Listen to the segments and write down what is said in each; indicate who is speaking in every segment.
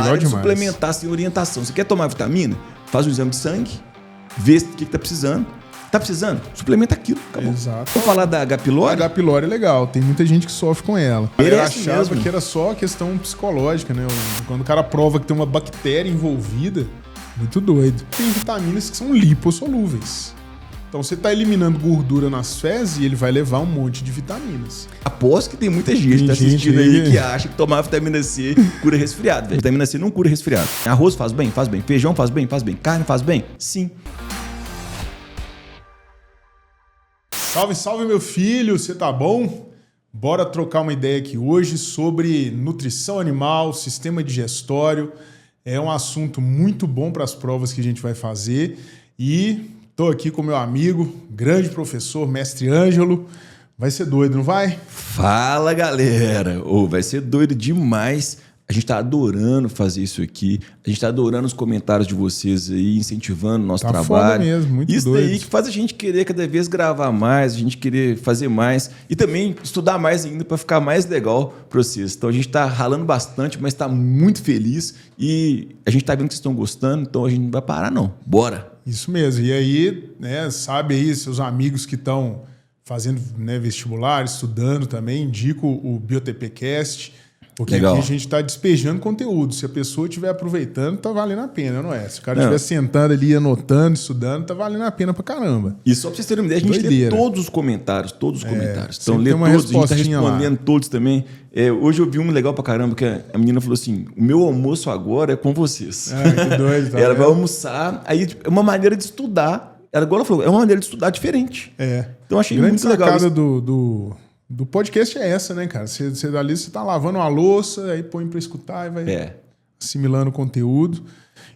Speaker 1: para de
Speaker 2: demais.
Speaker 1: suplementar sem orientação. Você quer tomar vitamina? Faz um exame de sangue, vê o que tá precisando. Tá precisando? Suplementa aquilo. Acabou.
Speaker 2: Exato.
Speaker 1: Vou falar da H. pylori?
Speaker 2: A H. pylori é legal, tem muita gente que sofre com ela. Eu
Speaker 1: Merece
Speaker 2: achava
Speaker 1: mesmo.
Speaker 2: que era só questão psicológica, né? Quando o cara prova que tem uma bactéria envolvida, muito doido. Tem vitaminas que são lipossolúveis. Então você tá eliminando gordura nas fezes e ele vai levar um monte de vitaminas.
Speaker 1: Aposto que tem muita gente que tá assistindo aí que acha que tomar vitamina C cura resfriado. Vitamina C não cura resfriado. Arroz faz bem? Faz bem. Feijão faz bem? Faz bem. Carne faz bem? Sim.
Speaker 2: Salve, salve, meu filho, você tá bom? Bora trocar uma ideia aqui hoje sobre nutrição animal, sistema digestório. É um assunto muito bom para as provas que a gente vai fazer. E tô aqui com meu amigo, grande professor, mestre Ângelo. Vai ser doido, não vai?
Speaker 1: Fala, galera! Vai ser doido demais. A gente tá adorando fazer isso aqui. A gente tá adorando os comentários de vocês aí, incentivando o nosso trabalho.
Speaker 2: Foda mesmo, muito
Speaker 1: isso
Speaker 2: doido.
Speaker 1: daí que faz a gente querer cada vez gravar mais, a gente querer fazer mais e também estudar mais ainda para ficar mais legal para vocês. Então a gente tá ralando bastante, mas tá muito feliz e a gente tá vendo que vocês estão gostando, então a gente não vai parar não. Bora!
Speaker 2: Isso mesmo. E aí, né, sabe aí, seus amigos que estão fazendo, né, vestibular, estudando também, indico o BioTPcast. Porque
Speaker 1: legal.
Speaker 2: Aqui a gente está despejando conteúdo. Se a pessoa estiver aproveitando, tá valendo a pena, não é? Se o cara estiver sentando ali, anotando, estudando, tá valendo a pena pra caramba.
Speaker 1: E só pra vocês terem uma ideia, a gente lê todos os comentários, Então, lê todos, a gente tá respondendo todos também. Hoje eu vi um legal pra caramba, que a menina falou assim, o meu almoço agora é com vocês.
Speaker 2: Que doido. Tá
Speaker 1: ela vai almoçar, aí é uma maneira de estudar. Ela falou, é uma maneira de estudar diferente. Então achei muito legal.
Speaker 2: A sacada do podcast é essa, né, cara? Você dali, você tá lavando uma louça, aí põe pra escutar e vai assimilando o conteúdo.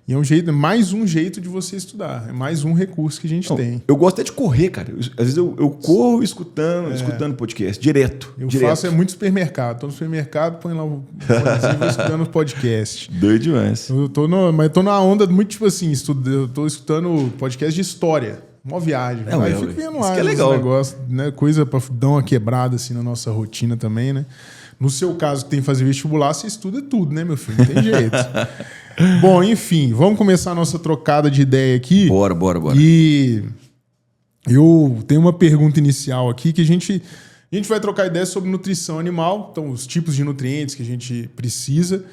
Speaker 2: E é mais um jeito de você estudar. É mais um recurso que a gente tem.
Speaker 1: Eu gosto até de correr, cara. Às vezes eu corro escutando podcast, direto.
Speaker 2: Eu faço muito supermercado. Tô no supermercado, põe lá o fonezinho, vou escutando podcast.
Speaker 1: Doido demais.
Speaker 2: Mas tô na onda muito, tipo assim, eu tô escutando podcast de história. Uma viagem. Aí eu fico vendo lá
Speaker 1: é legal.
Speaker 2: Negócio, né? Coisa pra dar uma quebrada assim na nossa rotina também, né? No seu caso, que tem que fazer vestibular, você estuda tudo, né, meu filho? Não tem jeito. Bom, enfim, vamos começar a nossa trocada de ideia aqui.
Speaker 1: Bora.
Speaker 2: E eu tenho uma pergunta inicial aqui que a gente vai trocar ideia sobre nutrição animal, então os tipos de nutrientes que a gente precisa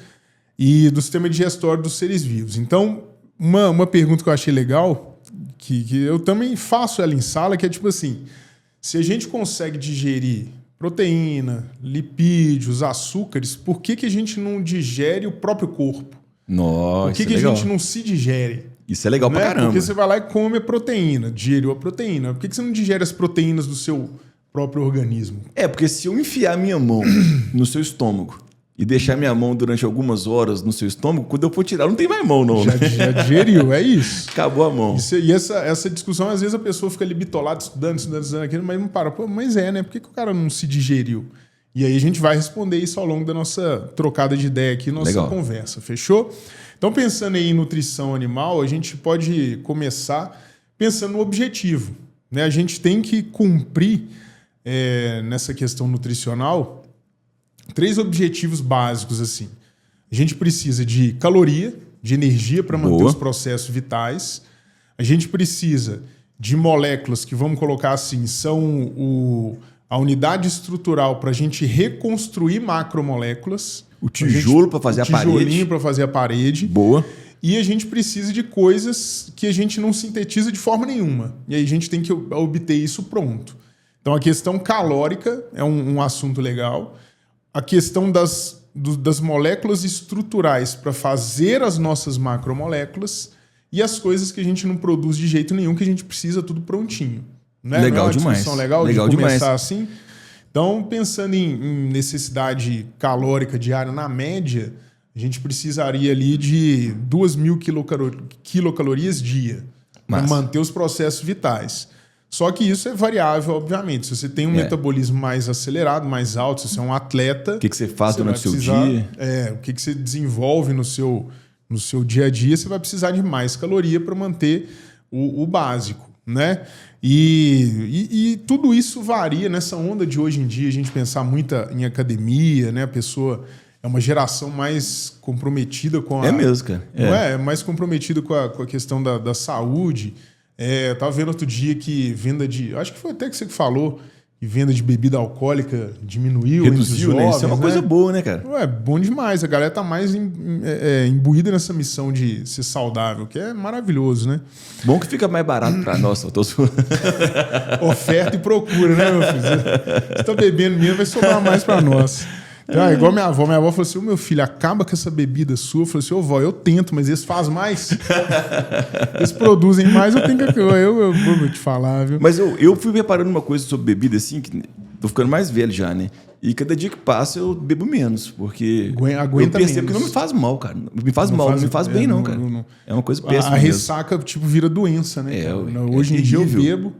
Speaker 2: e do sistema digestório dos seres vivos. Então, uma pergunta que eu achei legal, que eu também faço ela em sala, que é tipo assim, se a gente consegue digerir proteína, lipídios, açúcares, por que a gente não digere o próprio corpo?
Speaker 1: Nossa,
Speaker 2: por que a gente não se digere?
Speaker 1: Isso é legal pra caramba.
Speaker 2: Porque você vai lá e come a proteína, digeriu a proteína. Por que você não digere as proteínas do seu próprio organismo?
Speaker 1: Porque se eu enfiar minha mão no seu estômago e deixar minha mão durante algumas horas no seu estômago, quando eu for tirar, não tem mais mão, não.
Speaker 2: Já digeriu, é isso.
Speaker 1: Acabou a mão.
Speaker 2: E essa discussão, às vezes a pessoa fica ali bitolada, estudando aquilo, mas não para. Pô, mas né? Por que o cara não se digeriu? E aí a gente vai responder isso ao longo da nossa trocada de ideia aqui, nossa conversa, fechou? Então, pensando aí em nutrição animal, a gente pode começar pensando no objetivo, né? A gente tem que cumprir, nessa questão nutricional, 3 objetivos básicos, assim. A gente precisa de caloria, de energia para manter os processos vitais. A gente precisa de moléculas que, vamos colocar assim, são a unidade estrutural para a gente reconstruir macromoléculas.
Speaker 1: O tijolo para fazer a parede.
Speaker 2: Tijolinho para fazer a parede.
Speaker 1: Boa.
Speaker 2: E a gente precisa de coisas que a gente não sintetiza de forma nenhuma. E aí a gente tem que obter isso pronto. Então a questão calórica é um assunto legal. A questão das moléculas estruturais para fazer as nossas macromoléculas e as coisas que a gente não produz de jeito nenhum, que a gente precisa tudo prontinho. Né?
Speaker 1: Legal
Speaker 2: não é uma
Speaker 1: demais.
Speaker 2: Discussão legal de começar
Speaker 1: demais.
Speaker 2: assim. Então, pensando em necessidade calórica diária na média, a gente precisaria ali de 2.000 quilocalorias dia para manter os processos vitais. Só que isso é variável, obviamente. Se você tem um metabolismo mais acelerado, mais alto, se você é um atleta...
Speaker 1: O que você faz durante o seu dia?
Speaker 2: O que você desenvolve no seu dia a dia, você vai precisar de mais caloria para manter o básico, né? E tudo isso varia nessa onda de hoje em dia, a gente pensar muito em academia, né? A pessoa é uma geração mais comprometida com a...
Speaker 1: É mesmo, cara.
Speaker 2: Não é? Mais comprometida com a questão da saúde. Eu tava vendo outro dia que venda de... Acho que foi até que você que falou que venda de bebida alcoólica diminuiu.
Speaker 1: Reduziu, né? Isso é uma coisa boa, né, cara?
Speaker 2: É bom demais. A galera tá mais imbuída nessa missão de ser saudável, que é maravilhoso, né?
Speaker 1: Bom que fica mais barato pra nós.
Speaker 2: Oferta e procura, né, meu filho? Você tá bebendo mesmo, vai sobrar mais pra nós. Então, igual minha avó falou assim: meu filho, acaba com essa bebida sua. Eu falei assim: ô vó, eu tento, mas eles fazem mais. Eles produzem mais, eu tenho que. Eu vou te falar, viu?
Speaker 1: Mas eu fui reparando uma coisa sobre bebida, assim, que tô ficando mais velho já, né? E cada dia que passa eu bebo menos, porque
Speaker 2: aguenta
Speaker 1: eu percebo
Speaker 2: menos.
Speaker 1: Que não me faz mal, cara. Não me faz bem, não, cara. Não. É uma coisa péssima.
Speaker 2: A ressaca, tipo, vira doença, né? Hoje em dia eu bebo.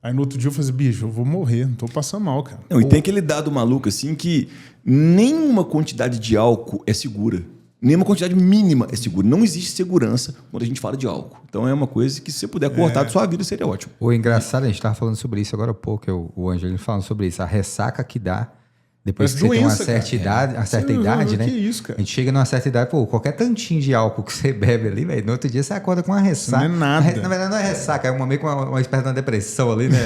Speaker 2: Aí no outro dia eu falei, bicho, eu vou morrer, não tô passando mal, cara.
Speaker 1: Não, e tem aquele dado maluco, assim, que nenhuma quantidade de álcool é segura. Nenhuma quantidade mínima é segura. Não existe segurança quando a gente fala de álcool. Então é uma coisa que se você puder cortar da sua vida, seria ótimo.
Speaker 3: O engraçado, a gente estava falando sobre isso agora há pouco, o Angelino falando sobre isso, a ressaca que dá depois que você tem uma certa idade, né?
Speaker 2: Que isso, cara?
Speaker 3: A gente chega numa certa idade, qualquer tantinho de álcool que você bebe ali, velho, no outro dia você acorda com uma ressaca.
Speaker 2: Não é nada.
Speaker 3: Na verdade não é ressaca, é meio com uma espécie de uma depressão ali, né?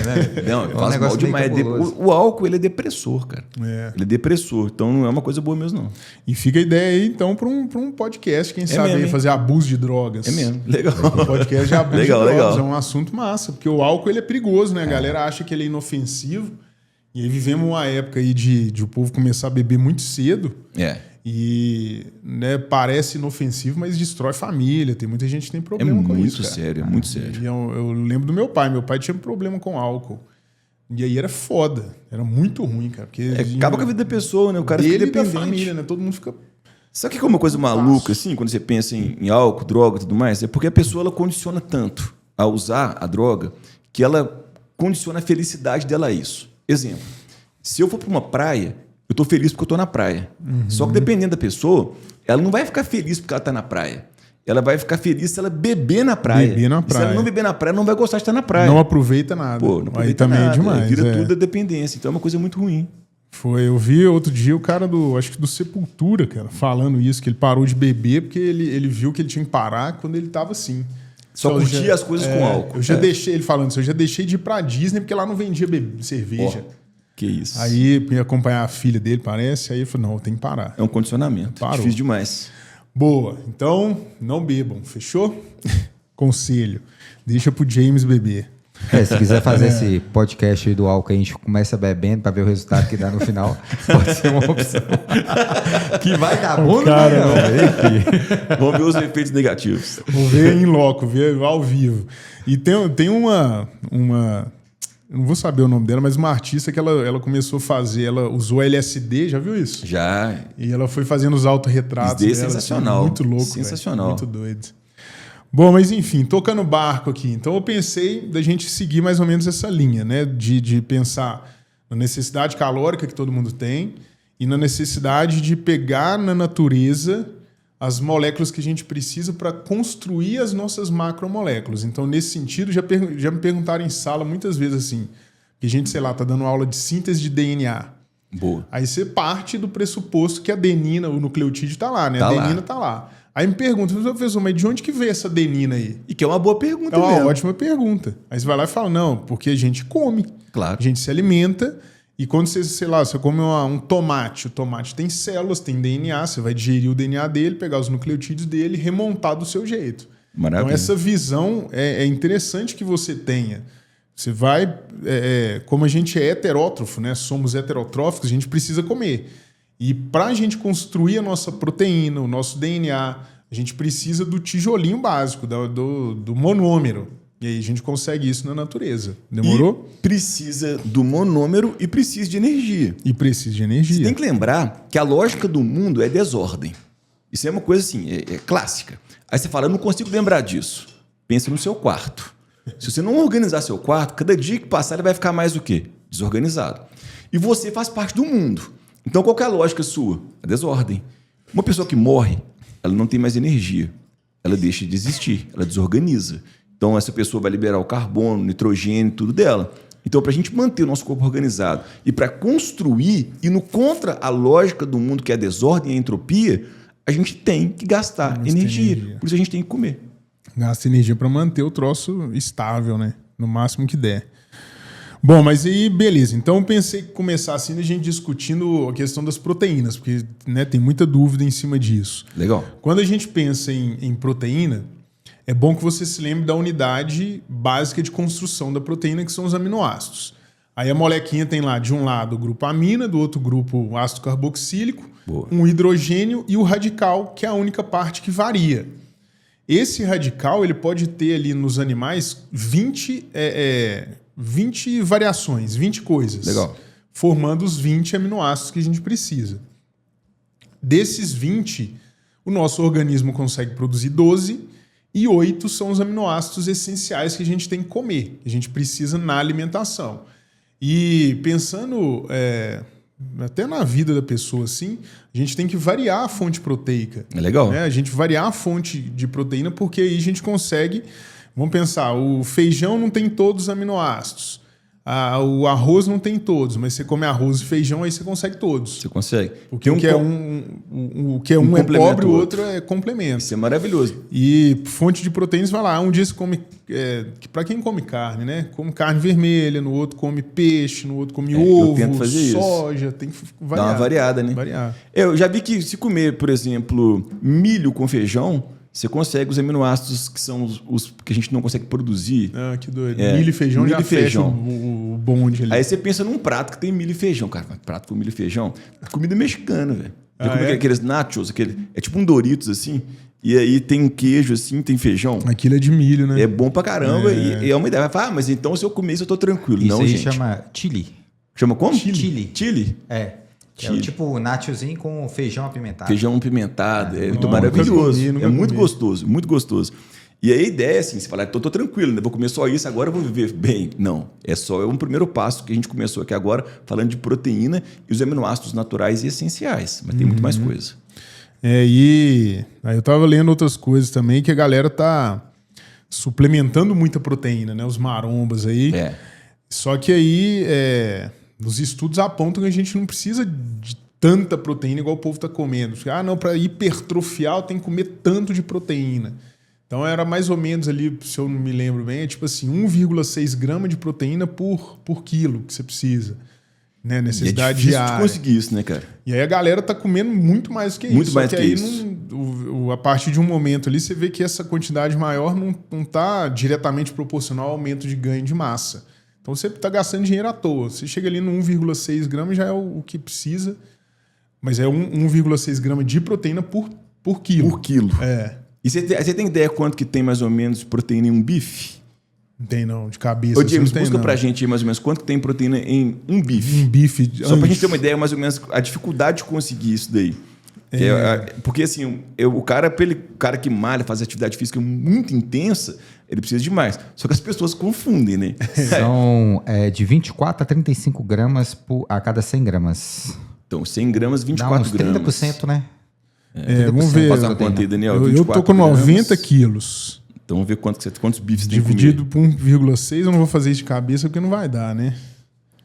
Speaker 1: Não, faz mal demais. O álcool, ele é depressor, cara. Ele é depressor, então não é uma coisa boa mesmo, não.
Speaker 2: E fica a ideia aí, então, para um podcast, quem sabe aí, fazer abuso de drogas.
Speaker 1: É mesmo, legal.
Speaker 2: Um podcast de abuso de drogas,
Speaker 1: legal.
Speaker 2: É um assunto massa, porque o álcool ele é perigoso, né? A galera acha que ele é inofensivo. E aí vivemos uma época aí de o povo começar a beber muito cedo. E né, parece inofensivo, mas destrói família. Tem muita gente que tem problema com isso.
Speaker 1: É muito sério.
Speaker 2: E eu lembro do meu pai. Meu pai tinha problema com álcool. E aí era foda. Era muito ruim, cara. Porque
Speaker 1: acaba com a vida da pessoa, né? O cara fica dependente.
Speaker 2: Da família, né? Todo mundo fica...
Speaker 1: Sabe que é uma coisa maluca, assim, quando você pensa em álcool, droga e tudo mais? É porque a pessoa ela condiciona tanto a usar a droga que ela condiciona a felicidade dela a isso. Exemplo, se eu for para uma praia, eu estou feliz porque eu estou na praia. Só que dependendo da pessoa, ela não vai ficar feliz porque ela está na praia. Ela vai ficar feliz se ela beber na praia. Se ela não beber na praia, ela não vai gostar de estar na praia.
Speaker 2: Não aproveita nada.
Speaker 1: Não aproveita aí também nada. É demais. Vira tudo a dependência. Então é uma coisa muito ruim.
Speaker 2: Eu vi outro dia o cara acho que do Sepultura, cara, falando isso, que ele parou de beber porque ele viu que ele tinha que parar quando ele estava assim.
Speaker 1: Só curtia as coisas com álcool.
Speaker 2: Eu já deixei, ele falando isso, eu já deixei de ir pra Disney porque lá não vendia cerveja.
Speaker 1: Que isso.
Speaker 2: Aí ia acompanhar a filha dele, parece, aí eu falei, não, eu tenho que parar.
Speaker 1: É um condicionamento. Parou. Difícil demais.
Speaker 2: Boa. Então, não bebam, fechou? Conselho. Deixa pro James beber.
Speaker 3: Se quiser fazer esse podcast aí do álcool, a gente começa bebendo para ver o resultado que dá no final. Pode ser uma opção. Que vai dar bom,
Speaker 2: cara,
Speaker 3: não.
Speaker 1: Vamos ver os efeitos negativos.
Speaker 2: Vamos ver em loco, ver ao vivo. E tem uma eu não vou saber o nome dela, mas uma artista que ela começou a fazer, ela usou LSD, já viu isso?
Speaker 1: Já.
Speaker 2: E ela foi fazendo os autorretratos dela.
Speaker 1: Sensacional.
Speaker 2: Assim, muito louco.
Speaker 1: Sensacional.
Speaker 2: Véio, muito doido. Bom, mas enfim, tocando barco aqui. Então eu pensei da gente seguir mais ou menos essa linha, né? De pensar na necessidade calórica que todo mundo tem e na necessidade de pegar na natureza as moléculas que a gente precisa para construir as nossas macromoléculas. Então, nesse sentido, já me perguntaram em sala muitas vezes assim, que a gente, sei lá, tá dando aula de síntese de DNA.
Speaker 1: Boa.
Speaker 2: Aí você parte do pressuposto que a adenina, o nucleotídeo tá lá, né?
Speaker 1: Tá
Speaker 2: a adenina tá lá. Aí me pergunta, professor, mas de onde que veio essa adenina aí?
Speaker 1: E que é uma boa pergunta
Speaker 2: mesmo. É uma
Speaker 1: mesmo.
Speaker 2: ótima pergunta. Aí você vai lá e fala, não, porque a gente come.
Speaker 1: Claro.
Speaker 2: A gente se alimenta e quando você, sei lá, você come um tomate, o tomate tem células, tem DNA, você vai digerir o DNA dele, pegar os nucleotídeos dele e remontar do seu jeito.
Speaker 1: Maravilha.
Speaker 2: Então essa visão é interessante que você tenha. Você vai... como a gente é heterótrofo, né? Somos heterotróficos, a gente precisa comer. E para a gente construir a nossa proteína, o nosso DNA, a gente precisa do tijolinho básico, do monômero. E aí a gente consegue isso na natureza. Demorou?
Speaker 1: E precisa do monômero e precisa de energia. Você tem que lembrar que a lógica do mundo é desordem. Isso é uma coisa assim, é clássica. Aí você fala, eu não consigo lembrar disso. Pensa no seu quarto. Se você não organizar seu quarto, cada dia que passar ele vai ficar mais o quê? Desorganizado. E você faz parte do mundo. Então qual que é a lógica sua? A desordem. Uma pessoa que morre, ela não tem mais energia. Ela deixa de existir, ela desorganiza. Então essa pessoa vai liberar o carbono, o nitrogênio, tudo dela. Então, para a gente manter o nosso corpo organizado e para construir, indo contra a lógica do mundo, que é a desordem e a entropia, a gente tem que gastar energia. Por isso a gente tem que comer.
Speaker 2: Gasta energia para manter o troço estável, né? No máximo que der. Bom, mas aí, beleza. Então, eu pensei que começar assim a gente discutindo a questão das proteínas, porque, né, tem muita dúvida em cima disso.
Speaker 1: Legal.
Speaker 2: Quando a gente pensa em proteína, é bom que você se lembre da unidade básica de construção da proteína, que são os aminoácidos. Aí a molequinha tem lá, de um lado, o grupo amina, do outro grupo, o ácido carboxílico, um hidrogênio e o radical, que é a única parte que varia. Esse radical ele pode ter ali nos animais 20 variações, 20 coisas.
Speaker 1: Legal.
Speaker 2: Formando os 20 aminoácidos que a gente precisa. Desses 20, o nosso organismo consegue produzir 12 e 8 são os aminoácidos essenciais que a gente tem que comer, que a gente precisa na alimentação. E pensando até na vida da pessoa, assim, a gente tem que variar a fonte proteica.
Speaker 1: É legal.
Speaker 2: Né? A gente variar a fonte de proteína, porque aí a gente consegue... Vamos pensar, o feijão não tem todos os aminoácidos. O arroz não tem todos, mas você come arroz e feijão, aí você consegue todos.
Speaker 1: Você consegue.
Speaker 2: Porque o que é um é pobre, o outro é complemento.
Speaker 1: Isso é maravilhoso.
Speaker 2: E fonte de proteínas, vai lá, um dia você come... para quem come carne, né? Come carne vermelha, no outro come peixe, no outro come ovo, soja. Isso. Tem que variar.
Speaker 1: Dá uma variada, né?
Speaker 2: Variar.
Speaker 1: Eu já vi que se comer, por exemplo, milho com feijão, você consegue os aminoácidos que são os que a gente não consegue produzir.
Speaker 2: Ah, que doido. Milho e feijão
Speaker 1: milho
Speaker 2: já
Speaker 1: e feijão.
Speaker 2: fecha o bonde ali.
Speaker 1: Aí você pensa num prato que tem milho e feijão. Cara, prato com milho e feijão. Comida mexicana, velho. Já comeu aqueles nachos, é tipo um Doritos, assim. E aí tem um queijo, assim, tem feijão.
Speaker 2: Aquilo é de milho, né?
Speaker 1: É bom pra caramba. E é uma ideia. Vai falar, mas então se eu comer isso eu tô tranquilo.
Speaker 3: Isso
Speaker 1: não,
Speaker 3: aí
Speaker 1: gente.
Speaker 3: chama chili.
Speaker 1: Chama como?
Speaker 3: Chili.
Speaker 1: Chili?
Speaker 3: É o tipo nachozinho com feijão apimentado.
Speaker 1: Feijão apimentado. É muito maravilhoso. Muito gostoso, muito gostoso. E aí a ideia é assim, você fala, tô tranquilo, né? Vou comer só isso, agora eu vou viver bem. Não, é um primeiro passo que a gente começou aqui agora, falando de proteína e os aminoácidos naturais e essenciais. Mas tem muito mais coisa.
Speaker 2: E aí eu tava lendo outras coisas também, que a galera tá suplementando muita proteína, né? Os marombas aí. Só que aí... Os estudos apontam que a gente não precisa de tanta proteína igual o povo está comendo. Não, para hipertrofiar eu tenho que comer tanto de proteína. Então era mais ou menos ali, se eu não me lembro bem, é tipo assim, 1,6 grama de proteína por quilo que você precisa. Né? Necessidade diária. É difícil de
Speaker 1: conseguir isso, né, cara?
Speaker 2: E aí a galera tá comendo muito mais que isso.
Speaker 1: Muito mais
Speaker 2: que
Speaker 1: que
Speaker 2: aí
Speaker 1: isso.
Speaker 2: A partir de um momento ali, você vê que essa quantidade maior não tá diretamente proporcional ao aumento de ganho de massa. Então você está gastando dinheiro à toa. Você chega ali no 1,6 gramas, já é o que precisa, mas é 1,6 gramas de proteína por quilo.
Speaker 1: Por quilo. E você tem ideia quanto que tem mais ou menos proteína em um bife?
Speaker 2: Não tem não, de cabeça.
Speaker 1: Ô, James, busca pra gente aí mais ou menos quanto que tem proteína em um bife.
Speaker 2: Um bife.
Speaker 1: Só pra gente ter uma ideia mais ou menos a dificuldade de conseguir isso daí. Porque assim, o cara que malha, faz atividade física muito intensa, ele precisa de mais. Só que as pessoas confundem, né?
Speaker 3: São de 24 a 35 gramas a cada 100 gramas.
Speaker 1: Então, 100 gramas, 24
Speaker 3: dá uns 30%,
Speaker 1: gramas.
Speaker 3: 30%, né?
Speaker 2: Vamos ver.
Speaker 1: Faz uma conta aí, Daniel.
Speaker 2: Eu tô com 90 quilos.
Speaker 1: Então, vamos ver quantos bifes tem que
Speaker 2: dividido por 1,6, eu não vou fazer isso de cabeça porque não vai dar, né?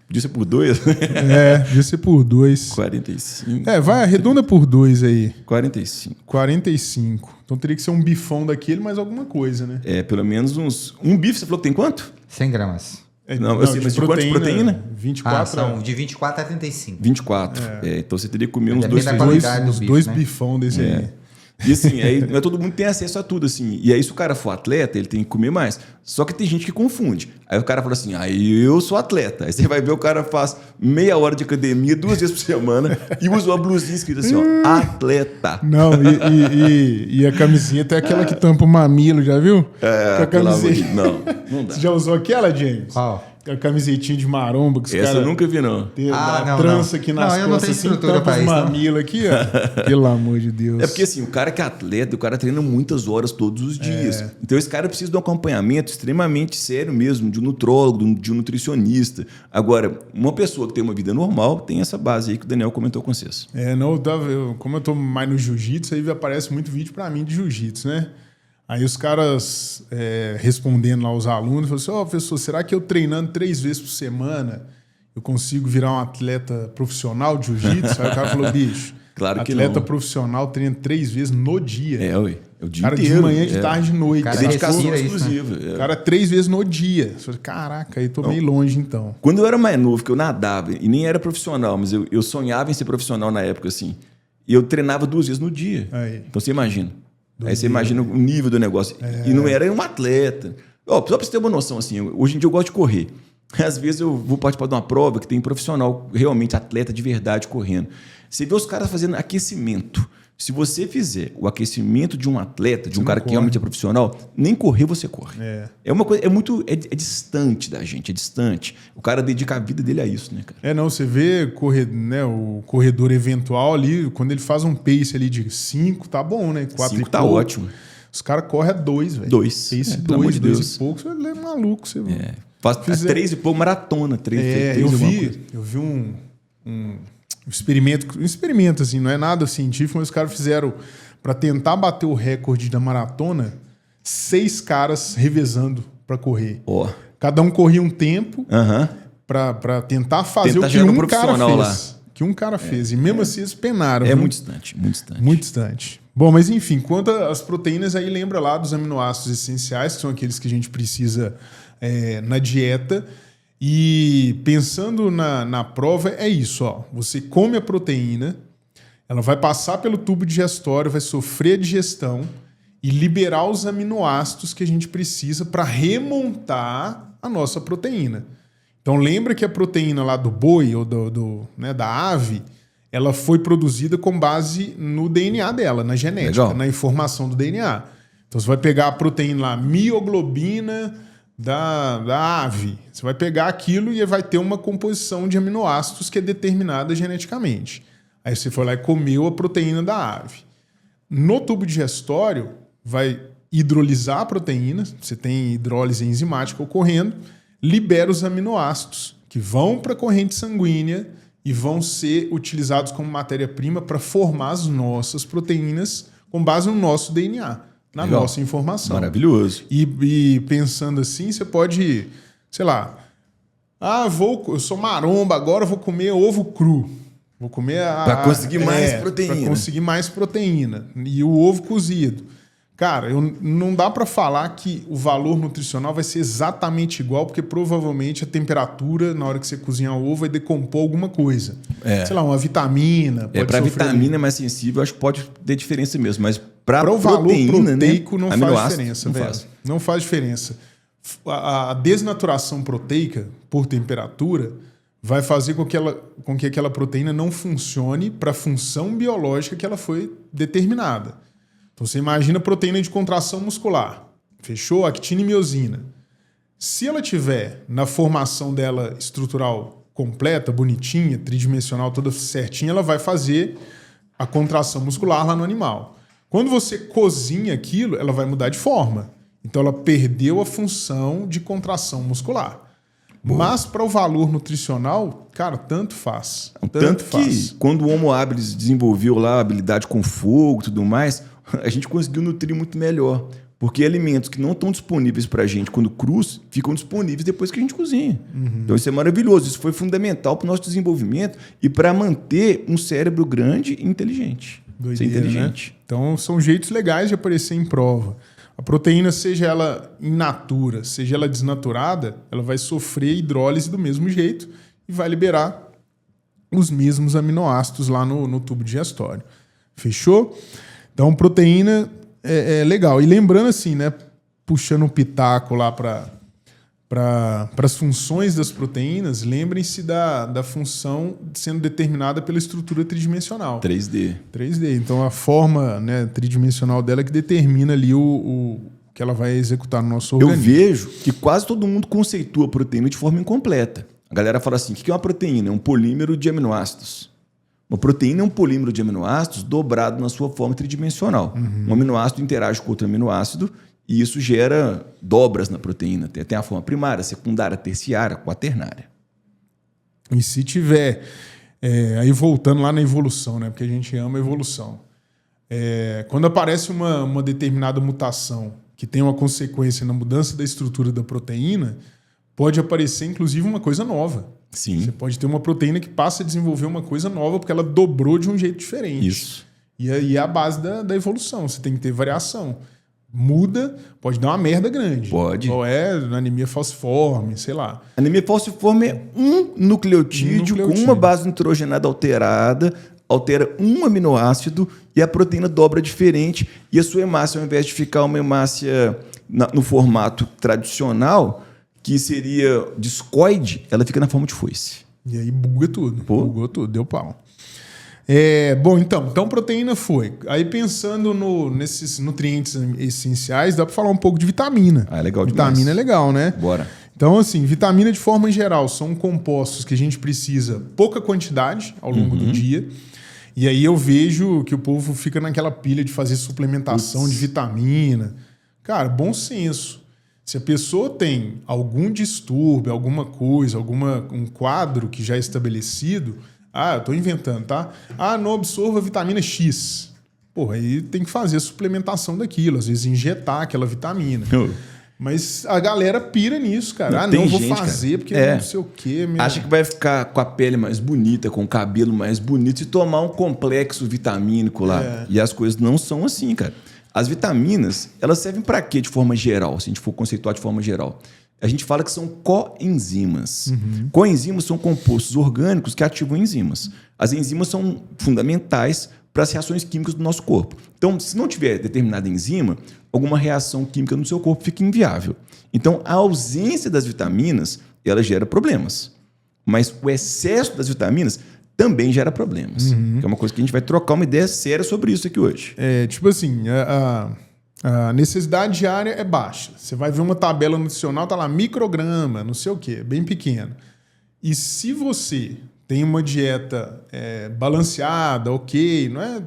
Speaker 1: Podia ser por 2?
Speaker 2: Podia ser por 2.
Speaker 1: 45.
Speaker 2: Vai, arredonda por 2 aí.
Speaker 1: 45.
Speaker 2: 45. Então teria que ser um bifão daquele, mais alguma coisa, né?
Speaker 1: Pelo menos uns... Um bife, você falou que tem quanto?
Speaker 3: 100 gramas.
Speaker 1: Não, eu sei, mas de quanto de proteína?
Speaker 2: 24.
Speaker 3: São de 24 a 35.
Speaker 1: 24. Então você teria que comer uns
Speaker 2: dois bifão desse aí.
Speaker 1: E assim, aí não é todo mundo tem acesso a tudo, assim. E aí, se o cara for atleta, ele tem que comer mais. Só que tem gente que confunde. Aí o cara fala assim, eu sou atleta. Aí você vai ver o cara faz meia hora de academia, 2 vezes por semana, e usa uma blusinha escrita assim, atleta.
Speaker 2: Não, e a camisinha tem aquela que tampa o mamilo, já viu? Com a camiseta.
Speaker 1: Não dá.
Speaker 2: Você já usou aquela, James?
Speaker 3: Qual?
Speaker 2: A camisetinha de maromba que os caras...
Speaker 1: Essa eu nunca vi, não.
Speaker 2: A trança aqui nas costas,
Speaker 3: eu não tenho estrutura
Speaker 2: tampa os mamilos aqui, ó. Pelo amor de Deus.
Speaker 1: É porque assim, o cara que é atleta, o cara treina muitas horas todos os dias. Então esse cara precisa de um acompanhamento extremamente sério mesmo, de um nutrólogo, de um nutricionista. Agora, uma pessoa que tem uma vida normal tem essa base aí que o Daniel comentou com vocês.
Speaker 2: Como eu tô mais no jiu-jitsu, aí aparece muito vídeo pra mim de jiu-jitsu, né? Aí os caras respondendo lá aos alunos, falaram assim, professor, será que eu treinando 3 vezes por semana eu consigo virar um atleta profissional de jiu-jitsu? Aí o cara falou, bicho,
Speaker 1: claro que
Speaker 2: atleta
Speaker 1: não.
Speaker 2: profissional treina 3 vezes no dia.
Speaker 1: O dia
Speaker 2: cara
Speaker 1: inteiro.
Speaker 2: De manhã, de tarde, de noite.
Speaker 3: Cara,
Speaker 1: dedicação exclusiva.
Speaker 2: O cara 3 vezes no dia. Eu falei, caraca, aí tô meio longe então.
Speaker 1: Quando eu era mais novo, que eu nadava, e nem era profissional, mas eu sonhava em ser profissional na época, assim. E eu treinava 2 vezes no dia.
Speaker 2: Aí.
Speaker 1: Então você imagina. Aí você imagina o nível do negócio. E não era um atleta. Só pra você ter uma noção, assim, hoje em dia eu gosto de correr. Às vezes eu vou participar de uma prova que tem profissional, realmente atleta de verdade correndo. Você vê os caras fazendo aquecimento. Se você fizer o aquecimento de um atleta, de um cara que realmente é profissional, nem correr você corre. É uma coisa, é distante da gente, é distante. O cara dedica a vida dele a isso, né, cara?
Speaker 2: Você vê o corredor eventual ali, quando ele faz um pace ali de 5, tá bom, né? 4
Speaker 1: 5 tá ótimo.
Speaker 2: Os caras correm a 2, velho.
Speaker 1: 2.
Speaker 2: Pace 2, 2 e pouco, você é maluco. Você
Speaker 1: faz 3 e pouco, maratona. 3
Speaker 2: eu vi um experimento, assim, não é nada científico, mas os caras fizeram, para tentar bater o recorde da maratona, 6 caras revezando para correr. Cada um corria um tempo para tentar fazer o que um cara fez. Lá. Que um cara fez. E mesmo assim eles penaram.
Speaker 1: Muito distante, muito distante.
Speaker 2: Muito distante. Bom, mas enfim, quanto às proteínas, aí lembra lá dos aminoácidos essenciais, que são aqueles que a gente precisa na dieta. E pensando na prova, é isso. Você come a proteína, ela vai passar pelo tubo digestório, vai sofrer a digestão e liberar os aminoácidos que a gente precisa para remontar a nossa proteína. Então lembra que a proteína lá do boi ou da ave, ela foi produzida com base no DNA dela, na genética, na informação do DNA. Então você vai pegar a proteína lá, mioglobina da ave. Você vai pegar aquilo e vai ter uma composição de aminoácidos que é determinada geneticamente. Aí você foi lá e comeu a proteína da ave. No tubo digestório, vai hidrolisar a proteína, você tem hidrólise enzimática ocorrendo, libera os aminoácidos que vão para a corrente sanguínea e vão ser utilizados como matéria-prima para formar as nossas proteínas com base no nosso DNA. Na nossa informação.
Speaker 1: Maravilhoso.
Speaker 2: E pensando assim, você pode, sei lá, eu sou maromba, agora vou comer ovo cru. Vou comer
Speaker 1: para conseguir mais proteína.
Speaker 2: Para conseguir mais proteína. E o ovo cozido. Cara, não dá para falar que o valor nutricional vai ser exatamente igual, porque provavelmente a temperatura, na hora que você cozinhar o ovo, vai decompor alguma coisa. Sei lá, uma vitamina.
Speaker 1: Para vitamina mais sensível, acho que pode ter diferença mesmo, mas para
Speaker 2: o valor proteico,
Speaker 1: né?
Speaker 2: não faz diferença, velho. Não faz diferença. A desnaturação proteica por temperatura vai fazer com que aquela proteína não funcione para a função biológica que ela foi determinada. Então você imagina a proteína de contração muscular. Fechou? Actina e miosina. Se ela tiver na formação dela estrutural completa, bonitinha, tridimensional, toda certinha, ela vai fazer a contração muscular lá no animal. Quando você cozinha aquilo, ela vai mudar de forma. Então ela perdeu a função de contração muscular. Mas para o valor nutricional, cara, tanto faz.
Speaker 1: Tanto que quando o Homo habilis desenvolveu lá a habilidade com fogo e tudo mais, a gente conseguiu nutrir muito melhor. Porque alimentos que não estão disponíveis para a gente quando crus, ficam disponíveis depois que a gente cozinha. Então isso é maravilhoso. Isso foi fundamental para o nosso desenvolvimento e para manter um cérebro grande e inteligente.
Speaker 2: Doideira, ser inteligente. Né? Então são jeitos legais de aparecer em prova. A proteína, seja ela in natura, seja ela desnaturada, ela vai sofrer hidrólise do mesmo jeito e vai liberar os mesmos aminoácidos lá no tubo digestório. Fechou? Então, proteína é legal. E lembrando assim, né? Puxando um pitaco lá para as funções das proteínas, lembrem-se da função sendo determinada pela estrutura tridimensional.
Speaker 1: 3D.
Speaker 2: Então, a forma, né, tridimensional dela é que determina ali o que ela vai executar no nosso organismo.
Speaker 1: Eu vejo que quase todo mundo conceitua a proteína de forma incompleta. A galera fala assim, o que é uma proteína? É um polímero de aminoácidos. Uma proteína é um polímero de aminoácidos dobrado na sua forma tridimensional. Um aminoácido interage com outro aminoácido e isso gera dobras na proteína. Tem a forma primária, secundária, terciária, quaternária.
Speaker 2: E se tiver... aí voltando lá na evolução, né? Porque a gente ama a evolução. Quando aparece uma determinada mutação que tem uma consequência na mudança da estrutura da proteína, pode aparecer, inclusive, uma coisa nova.
Speaker 1: Sim.
Speaker 2: Você pode ter uma proteína que passa a desenvolver uma coisa nova porque ela dobrou de um jeito diferente.
Speaker 1: Isso.
Speaker 2: E aí é a base da evolução. Você tem que ter variação. Muda, pode dar uma merda grande.
Speaker 1: Pode.
Speaker 2: Qual é anemia falciforme, sei lá.
Speaker 1: Anemia falciforme é um nucleotídeo com uma base nitrogenada alterada, altera um aminoácido e a proteína dobra diferente. E a sua hemácia, ao invés de ficar uma hemácia no formato tradicional, que seria discoide, ela fica na forma de foice.
Speaker 2: E aí buga tudo. Bugou tudo, deu pau. Bom, então proteína foi. Aí pensando nesses nutrientes essenciais, dá para falar um pouco de vitamina.
Speaker 1: É legal demais.
Speaker 2: Vitamina é legal, né?
Speaker 1: Bora.
Speaker 2: Então, assim, vitamina de forma geral são compostos que a gente precisa pouca quantidade ao longo do dia. E aí eu vejo que o povo fica naquela pilha de fazer suplementação de vitamina. Cara, bom senso. Se a pessoa tem algum distúrbio, alguma coisa, um quadro que já é estabelecido... eu tô inventando, tá? Não absorva vitamina X. Porra, aí tem que fazer a suplementação daquilo, às vezes injetar aquela vitamina. Mas a galera pira nisso, cara. Não vou fazer porque não sei o quê.
Speaker 1: Acha que vai ficar com a pele mais bonita, com o cabelo mais bonito e tomar um complexo vitamínico lá. E as coisas não são assim, cara. As vitaminas, elas servem para quê de forma geral, se a gente for conceituar de forma geral? A gente fala que são coenzimas. Coenzimas são compostos orgânicos que ativam enzimas. As enzimas são fundamentais para as reações químicas do nosso corpo. Então, se não tiver determinada enzima, alguma reação química no seu corpo fica inviável. Então, a ausência das vitaminas, ela gera problemas. Mas o excesso das vitaminas também gera problemas. Que é uma coisa que a gente vai trocar uma ideia séria sobre isso aqui hoje.
Speaker 2: Tipo assim, a necessidade diária é baixa. Você vai ver uma tabela nutricional, tá lá, micrograma, não sei o quê, bem pequeno. E se você tem uma dieta balanceada, ok, não é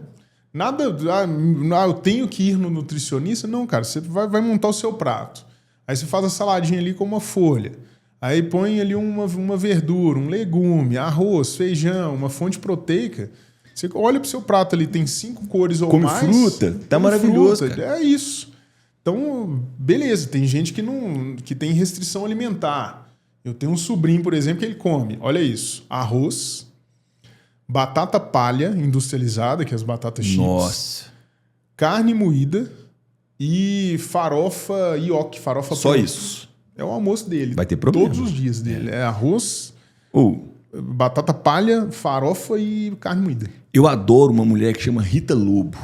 Speaker 2: nada... eu tenho que ir no nutricionista. Não, cara, você vai montar o seu prato. Aí você faz a saladinha ali com uma folha. Aí põe ali uma verdura, um legume, arroz, feijão, uma fonte proteica. Você olha pro seu prato ali, tem 5 cores ou mais.
Speaker 1: Come fruta, tá maravilhoso.
Speaker 2: Cara. É isso. Então, beleza, tem gente que tem restrição alimentar. Eu tenho um sobrinho, por exemplo, que ele come, olha isso, arroz, batata palha industrializada, que é as batatas chips.
Speaker 1: Nossa.
Speaker 2: Carne moída e farofa ioki, farofa
Speaker 1: só
Speaker 2: pronta.
Speaker 1: Isso.
Speaker 2: É o almoço dele.
Speaker 1: Vai ter problema.
Speaker 2: Todos os dias dele. É arroz, batata palha, farofa e carne moída.
Speaker 1: Eu adoro uma mulher que chama Rita Lobo.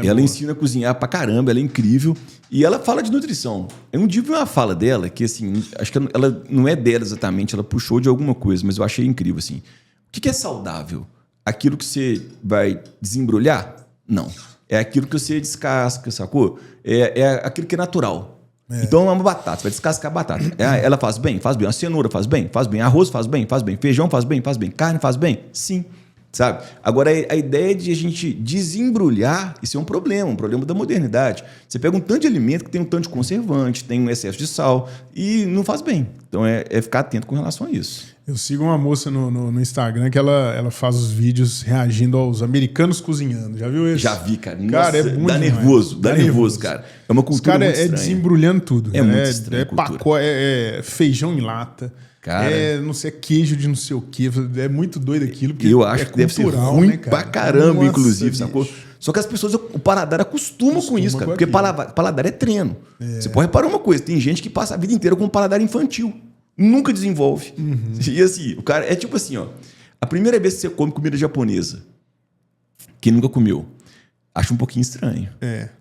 Speaker 1: Ela ensina a cozinhar pra caramba, ela é incrível. E ela fala de nutrição. Eu um dia vi uma fala dela que, assim, acho que ela não é dela exatamente, ela puxou de alguma coisa, mas eu achei incrível, assim. O que é saudável? Aquilo que você vai desembrulhar? Não. É aquilo que você descasca, sacou? É aquilo que é natural. Então é uma batata, você vai descascar a batata. Ela faz bem? Faz bem. A cenoura faz bem? Faz bem. Arroz faz bem? Faz bem. Feijão faz bem? Faz bem. Carne faz bem? Sim. Sabe? Agora, a ideia de a gente desembrulhar, isso é um problema da modernidade. Você pega um tanto de alimento que tem um tanto de conservante, tem um excesso de sal e não faz bem. Então, é ficar atento com relação a isso.
Speaker 2: Eu sigo uma moça no Instagram que ela faz os vídeos reagindo aos americanos cozinhando. Já viu isso?
Speaker 1: Já vi, cara. Nossa,
Speaker 2: cara, é muito
Speaker 1: dá nervoso, dá nervoso, cara. É uma cultura muito estranha.
Speaker 2: Desembrulhando tudo.
Speaker 1: É muito estranho.
Speaker 2: É feijão em lata.
Speaker 1: Cara,
Speaker 2: não sei, queijo de não sei o quê. É muito doido aquilo.
Speaker 1: Eu acho que deve ser ruim, né, pra caramba,
Speaker 2: nossa,
Speaker 1: inclusive,
Speaker 2: bicho.
Speaker 1: sacou? Só que as pessoas, o paladar acostuma com isso, cara. Porque paladar é treino. Você pode reparar uma coisa: tem gente que passa a vida inteira com um paladar infantil. Nunca desenvolve. E assim, o cara é tipo assim, ó. A primeira vez que você come comida japonesa, quem nunca comeu, acha um pouquinho estranho.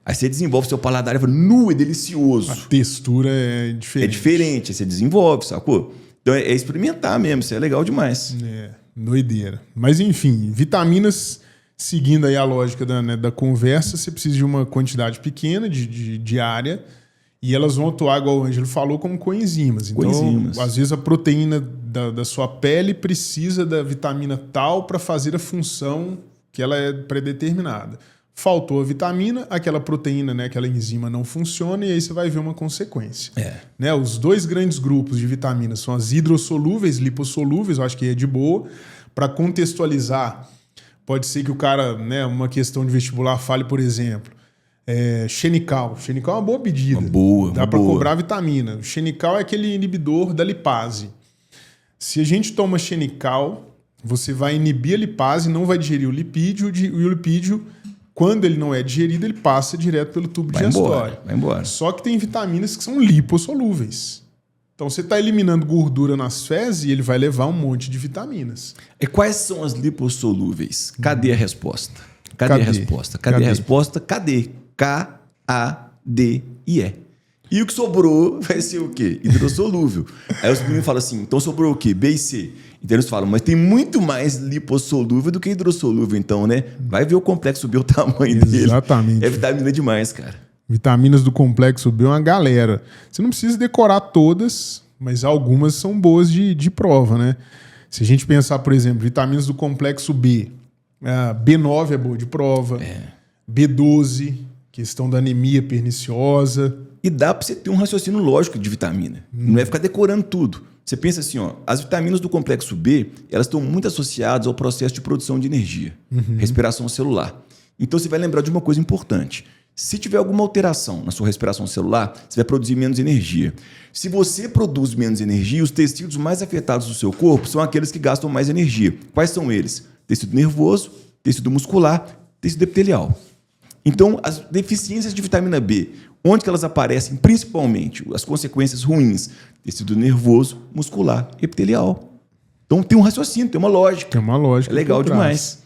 Speaker 1: Aí você desenvolve seu paladar e fala, é delicioso.
Speaker 2: A textura é diferente.
Speaker 1: É diferente, aí você desenvolve, sacou? Então é experimentar mesmo, isso é legal demais.
Speaker 2: Doideira. Mas enfim, vitaminas, seguindo aí a lógica da conversa, você precisa de uma quantidade pequena diária. E elas vão atuar, igual o Ângelo falou, como coenzimas. Então, às vezes a proteína da sua pele precisa da vitamina tal para fazer a função que ela é predeterminada. Faltou a vitamina, aquela proteína, né, aquela enzima não funciona e aí você vai ver uma consequência. Né, os 2 grandes grupos de vitaminas são as hidrossolúveis, lipossolúveis, eu acho que é de boa. Para contextualizar, Pode ser que o cara, né, uma questão de vestibular fale, por exemplo, xenical. Xenical é uma boa pedida. Dá para cobrar vitamina. O xenical é aquele inibidor da lipase. Se a gente toma xenical, você vai inibir a lipase, não vai digerir o lipídio, e o lipídio, quando ele não é digerido, ele passa direto pelo tubo digestório.
Speaker 1: Vai embora.
Speaker 2: Só que tem vitaminas que são lipossolúveis. Então você está eliminando gordura nas fezes e ele vai levar um monte de vitaminas.
Speaker 1: E quais são as lipossolúveis? Cadê a resposta? Cadê a resposta? Cadê? K-A-D-I-E. E o que sobrou vai ser o quê? Hidrossolúvel. Aí os meninos falam assim, então sobrou o quê? B e C. Então eles falam, mas tem muito mais lipossolúvel do que hidrossolúvel, então, né? Vai ver o complexo B, o tamanho dele.
Speaker 2: Exatamente.
Speaker 1: É vitamina demais, cara.
Speaker 2: Vitaminas do complexo B é uma galera. Você não precisa decorar todas, mas algumas são boas de prova, né? Se a gente pensar, por exemplo, vitaminas do complexo B, B9 é boa de prova, B12, questão da anemia perniciosa.
Speaker 1: E dá para você ter um raciocínio lógico de vitamina. Não é ficar decorando tudo. Você pensa assim, ó, as vitaminas do complexo B, elas estão muito associadas ao processo de produção de energia, respiração celular. Então você vai lembrar de uma coisa importante. Se tiver alguma alteração na sua respiração celular, você vai produzir menos energia. Se você produz menos energia, os tecidos mais afetados do seu corpo são aqueles que gastam mais energia. Quais são eles? Tecido nervoso, tecido muscular, tecido epitelial. Então, as deficiências de vitamina B, onde que elas aparecem? Principalmente as consequências ruins. Tecido nervoso, muscular, epitelial. Então, tem um raciocínio, tem uma lógica.
Speaker 2: Tem uma lógica.
Speaker 1: É legal demais.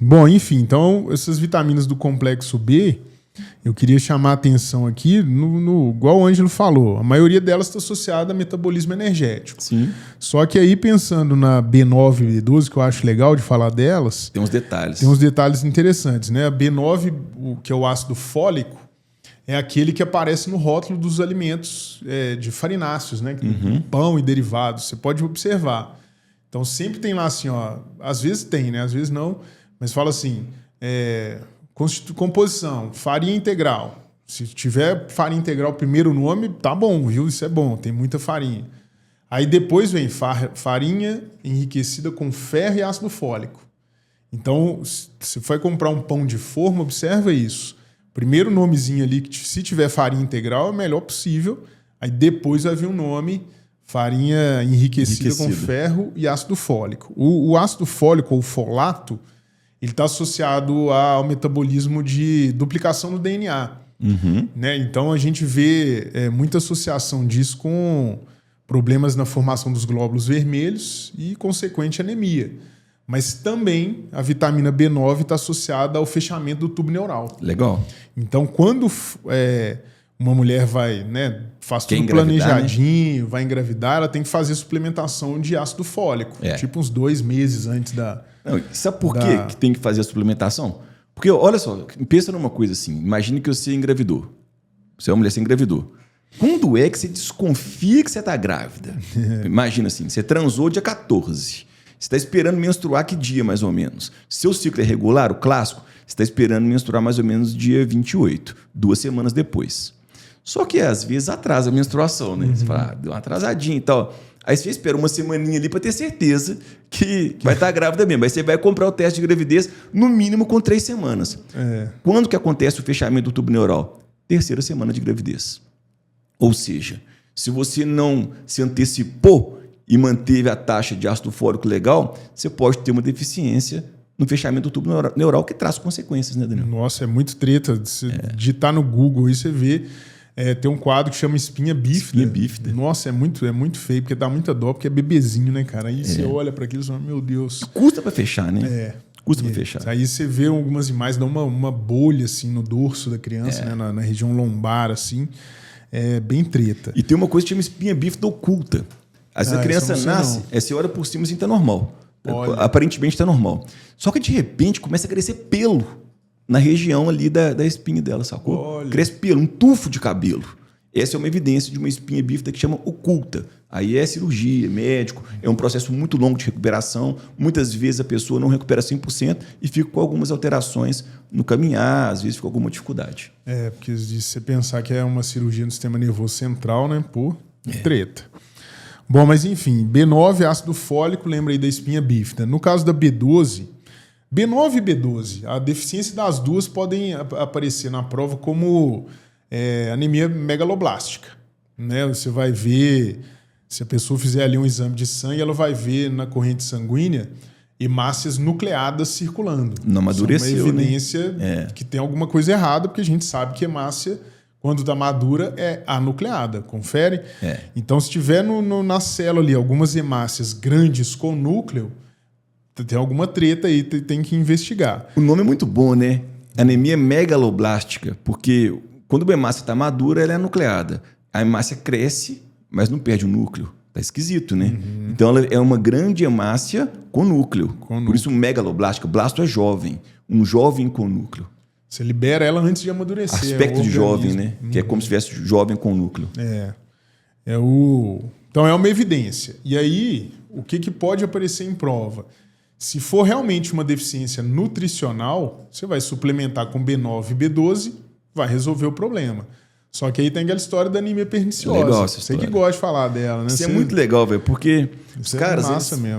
Speaker 2: Bom, enfim, então essas vitaminas do complexo B, eu queria chamar a atenção aqui, igual o Ângelo falou, a maioria delas está associada a metabolismo energético.
Speaker 1: Sim.
Speaker 2: Só que aí, pensando na B9 e B12, que eu acho legal de falar delas...
Speaker 1: Tem uns detalhes.
Speaker 2: Tem uns detalhes interessantes, né? A B9, que é o ácido fólico, é aquele que aparece no rótulo dos alimentos de farináceos, né? Pão e derivados, você pode observar. Então sempre tem lá assim, ó, às vezes tem, né? Às vezes não, mas fala assim, composição, farinha integral. Se tiver farinha integral primeiro nome, tá bom, viu? Isso é bom, tem muita farinha. Aí depois vem farinha enriquecida com ferro e ácido fólico. Então, se for comprar um pão de forma, observa isso. Primeiro nomezinho ali, que se tiver farinha integral, é o melhor possível. Aí depois vai vir um nome... Farinha enriquecida com ferro e ácido fólico. O ácido fólico, ou folato, ele está associado ao metabolismo de duplicação do DNA. Né? Então, a gente vê muita associação disso com problemas na formação dos glóbulos vermelhos e, consequente, anemia. Mas também a vitamina B9 está associada ao fechamento do tubo neural.
Speaker 1: Legal.
Speaker 2: Então, quando... uma mulher vai, né, faz tudo planejadinho, né? Vai engravidar, ela tem que fazer suplementação de ácido fólico. Tipo uns 2 meses antes da...
Speaker 1: Não, sabe por que tem que fazer a suplementação? Porque, olha só, pensa numa coisa assim. Imagine que você engravidou. Você é uma mulher, você engravidou. Quando é que você desconfia que você está grávida? Imagina assim, você transou dia 14. Você está esperando menstruar que dia, mais ou menos? Seu ciclo é regular, o clássico? Você está esperando menstruar mais ou menos dia 28, 2 semanas depois. Só que às vezes atrasa a menstruação, né? Você fala, deu uma atrasadinha e tal. Aí você espera uma semaninha ali para ter certeza que vai estar grávida mesmo. Aí você vai comprar o teste de gravidez no mínimo com 3 semanas. Quando que acontece o fechamento do tubo neural? 3ª semana de gravidez. Ou seja, se você não se antecipou e manteve a taxa de ácido fólico legal, você pode ter uma deficiência no fechamento do tubo neural que traz consequências, né, Daniel?
Speaker 2: Nossa, é muito treta. Se digitar no Google aí, você vê... tem um quadro que chama espinha bífida.
Speaker 1: Espinha bífida.
Speaker 2: Nossa, é muito feio, porque dá muita dó, porque é bebezinho, né, cara? Aí você olha para aquilo e fala, meu Deus.
Speaker 1: Custa para fechar, né? Custa para fechar.
Speaker 2: Aí você vê algumas imagens, dá uma bolha, assim, no dorso da criança, né? Na região lombar, assim. É bem treta.
Speaker 1: E tem uma coisa que chama espinha bífida oculta. Às vezes a criança nasce, você olha por cima assim, tá normal. Olha. Aparentemente tá normal. Só que de repente começa a crescer pelo na região ali da espinha dela, sacou?
Speaker 2: Olha.
Speaker 1: Cresce pelo, um tufo de cabelo. Essa é uma evidência de uma espinha bífida que chama oculta. Aí é cirurgia, médico, é um processo muito longo de recuperação. Muitas vezes a pessoa não recupera 100% e fica com algumas alterações no caminhar, às vezes fica com alguma dificuldade.
Speaker 2: Porque se você pensar que é uma cirurgia no sistema nervoso central, né? Treta. Bom, mas enfim, B9, ácido fólico, lembra aí da espinha bífida. No caso da B12, B9 e B12, a deficiência das duas podem aparecer na prova como anemia megaloblástica. Né? Você vai ver, se a pessoa fizer ali um exame de sangue, ela vai ver na corrente sanguínea hemácias nucleadas circulando.
Speaker 1: Não amadureceu,
Speaker 2: isso é uma evidência que tem alguma coisa errada, porque a gente sabe que hemácia, quando está madura, é anucleada. Confere? Então, se tiver na célula ali algumas hemácias grandes com núcleo, tem alguma treta aí, tem que investigar.
Speaker 1: O nome é muito bom, né? Anemia megaloblástica, porque quando a hemácia está madura, ela é nucleada. A hemácia cresce, mas não perde o núcleo. Tá esquisito, né? Então ela é uma grande hemácia com núcleo. Por isso megaloblástica. Blasto é jovem. Um jovem com núcleo.
Speaker 2: Você libera ela antes de amadurecer.
Speaker 1: Aspecto de jovem, né? Que é como se tivesse jovem com núcleo.
Speaker 2: Então é uma evidência. E aí, o que pode aparecer em prova? Se for realmente uma deficiência nutricional, você vai suplementar com B9 e B12, vai resolver o problema. Só que aí tem aquela história da anemia perniciosa.
Speaker 1: Legal
Speaker 2: Você que gosta de falar dela, né?
Speaker 1: Isso é muito legal, velho, porque os caras,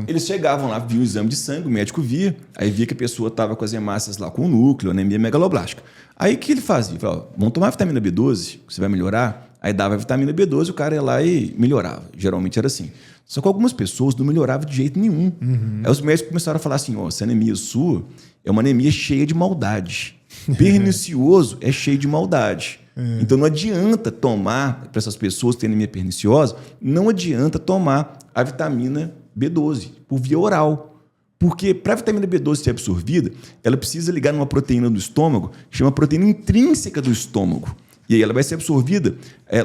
Speaker 2: eles
Speaker 1: chegavam lá, viam o exame de sangue, o médico via, aí via que a pessoa estava com as hemácias lá com o núcleo, anemia megaloblástica. Aí o que ele fazia? Ele falava, vamos tomar a vitamina B12, que você vai melhorar. Aí dava a vitamina B12, o cara ia lá e melhorava. Geralmente era assim. Só que algumas pessoas não melhoravam de jeito nenhum. Aí os médicos começaram a falar assim, essa anemia sua é uma anemia cheia de maldade. Pernicioso é cheio de maldade. Então não adianta tomar, para essas pessoas que têm anemia perniciosa, não adianta tomar a vitamina B12 por via oral. Porque para a vitamina B12 ser absorvida, ela precisa ligar numa proteína do estômago, que chama proteína intrínseca do estômago. E aí ela vai ser absorvida.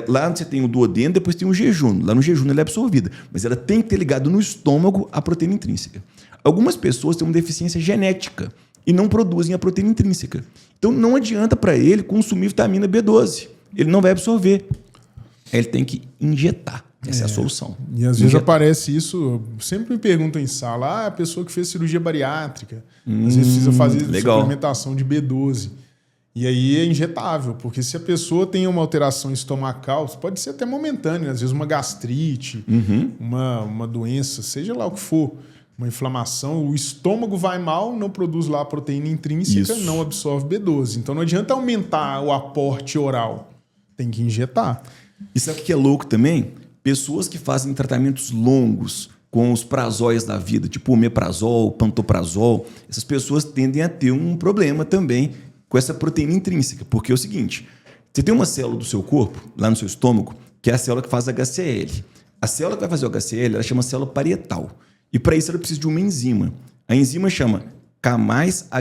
Speaker 1: Lá você tem o duodeno, depois tem o jejum. Lá no jejum ela é absorvida. Mas ela tem que ter ligado no estômago a proteína intrínseca. Algumas pessoas têm uma deficiência genética e não produzem a proteína intrínseca. Então não adianta para ele consumir vitamina B12. Ele não vai absorver. Ele tem que injetar. Essa é a solução.
Speaker 2: E às vezes aparece isso, sempre me perguntam em sala, a pessoa que fez cirurgia bariátrica, às vezes precisa fazer suplementação de B12. E aí é injetável, porque se a pessoa tem uma alteração estomacal, pode ser até momentânea, às vezes uma gastrite, uma doença, seja lá o que for, uma inflamação, o estômago vai mal, não produz lá a proteína intrínseca, não absorve B12. Então não adianta aumentar o aporte oral, tem que injetar.
Speaker 1: E sabe o que é louco também? Pessoas que fazem tratamentos longos com os prazóis da vida, tipo omeprazol, pantoprazol, essas pessoas tendem a ter um problema também com essa proteína intrínseca. Porque é o seguinte, você tem uma célula do seu corpo, lá no seu estômago, que é a célula que faz HCl. A célula que vai fazer o HCl, ela chama célula parietal. E para isso ela precisa de uma enzima. A enzima chama K+H+ATPase.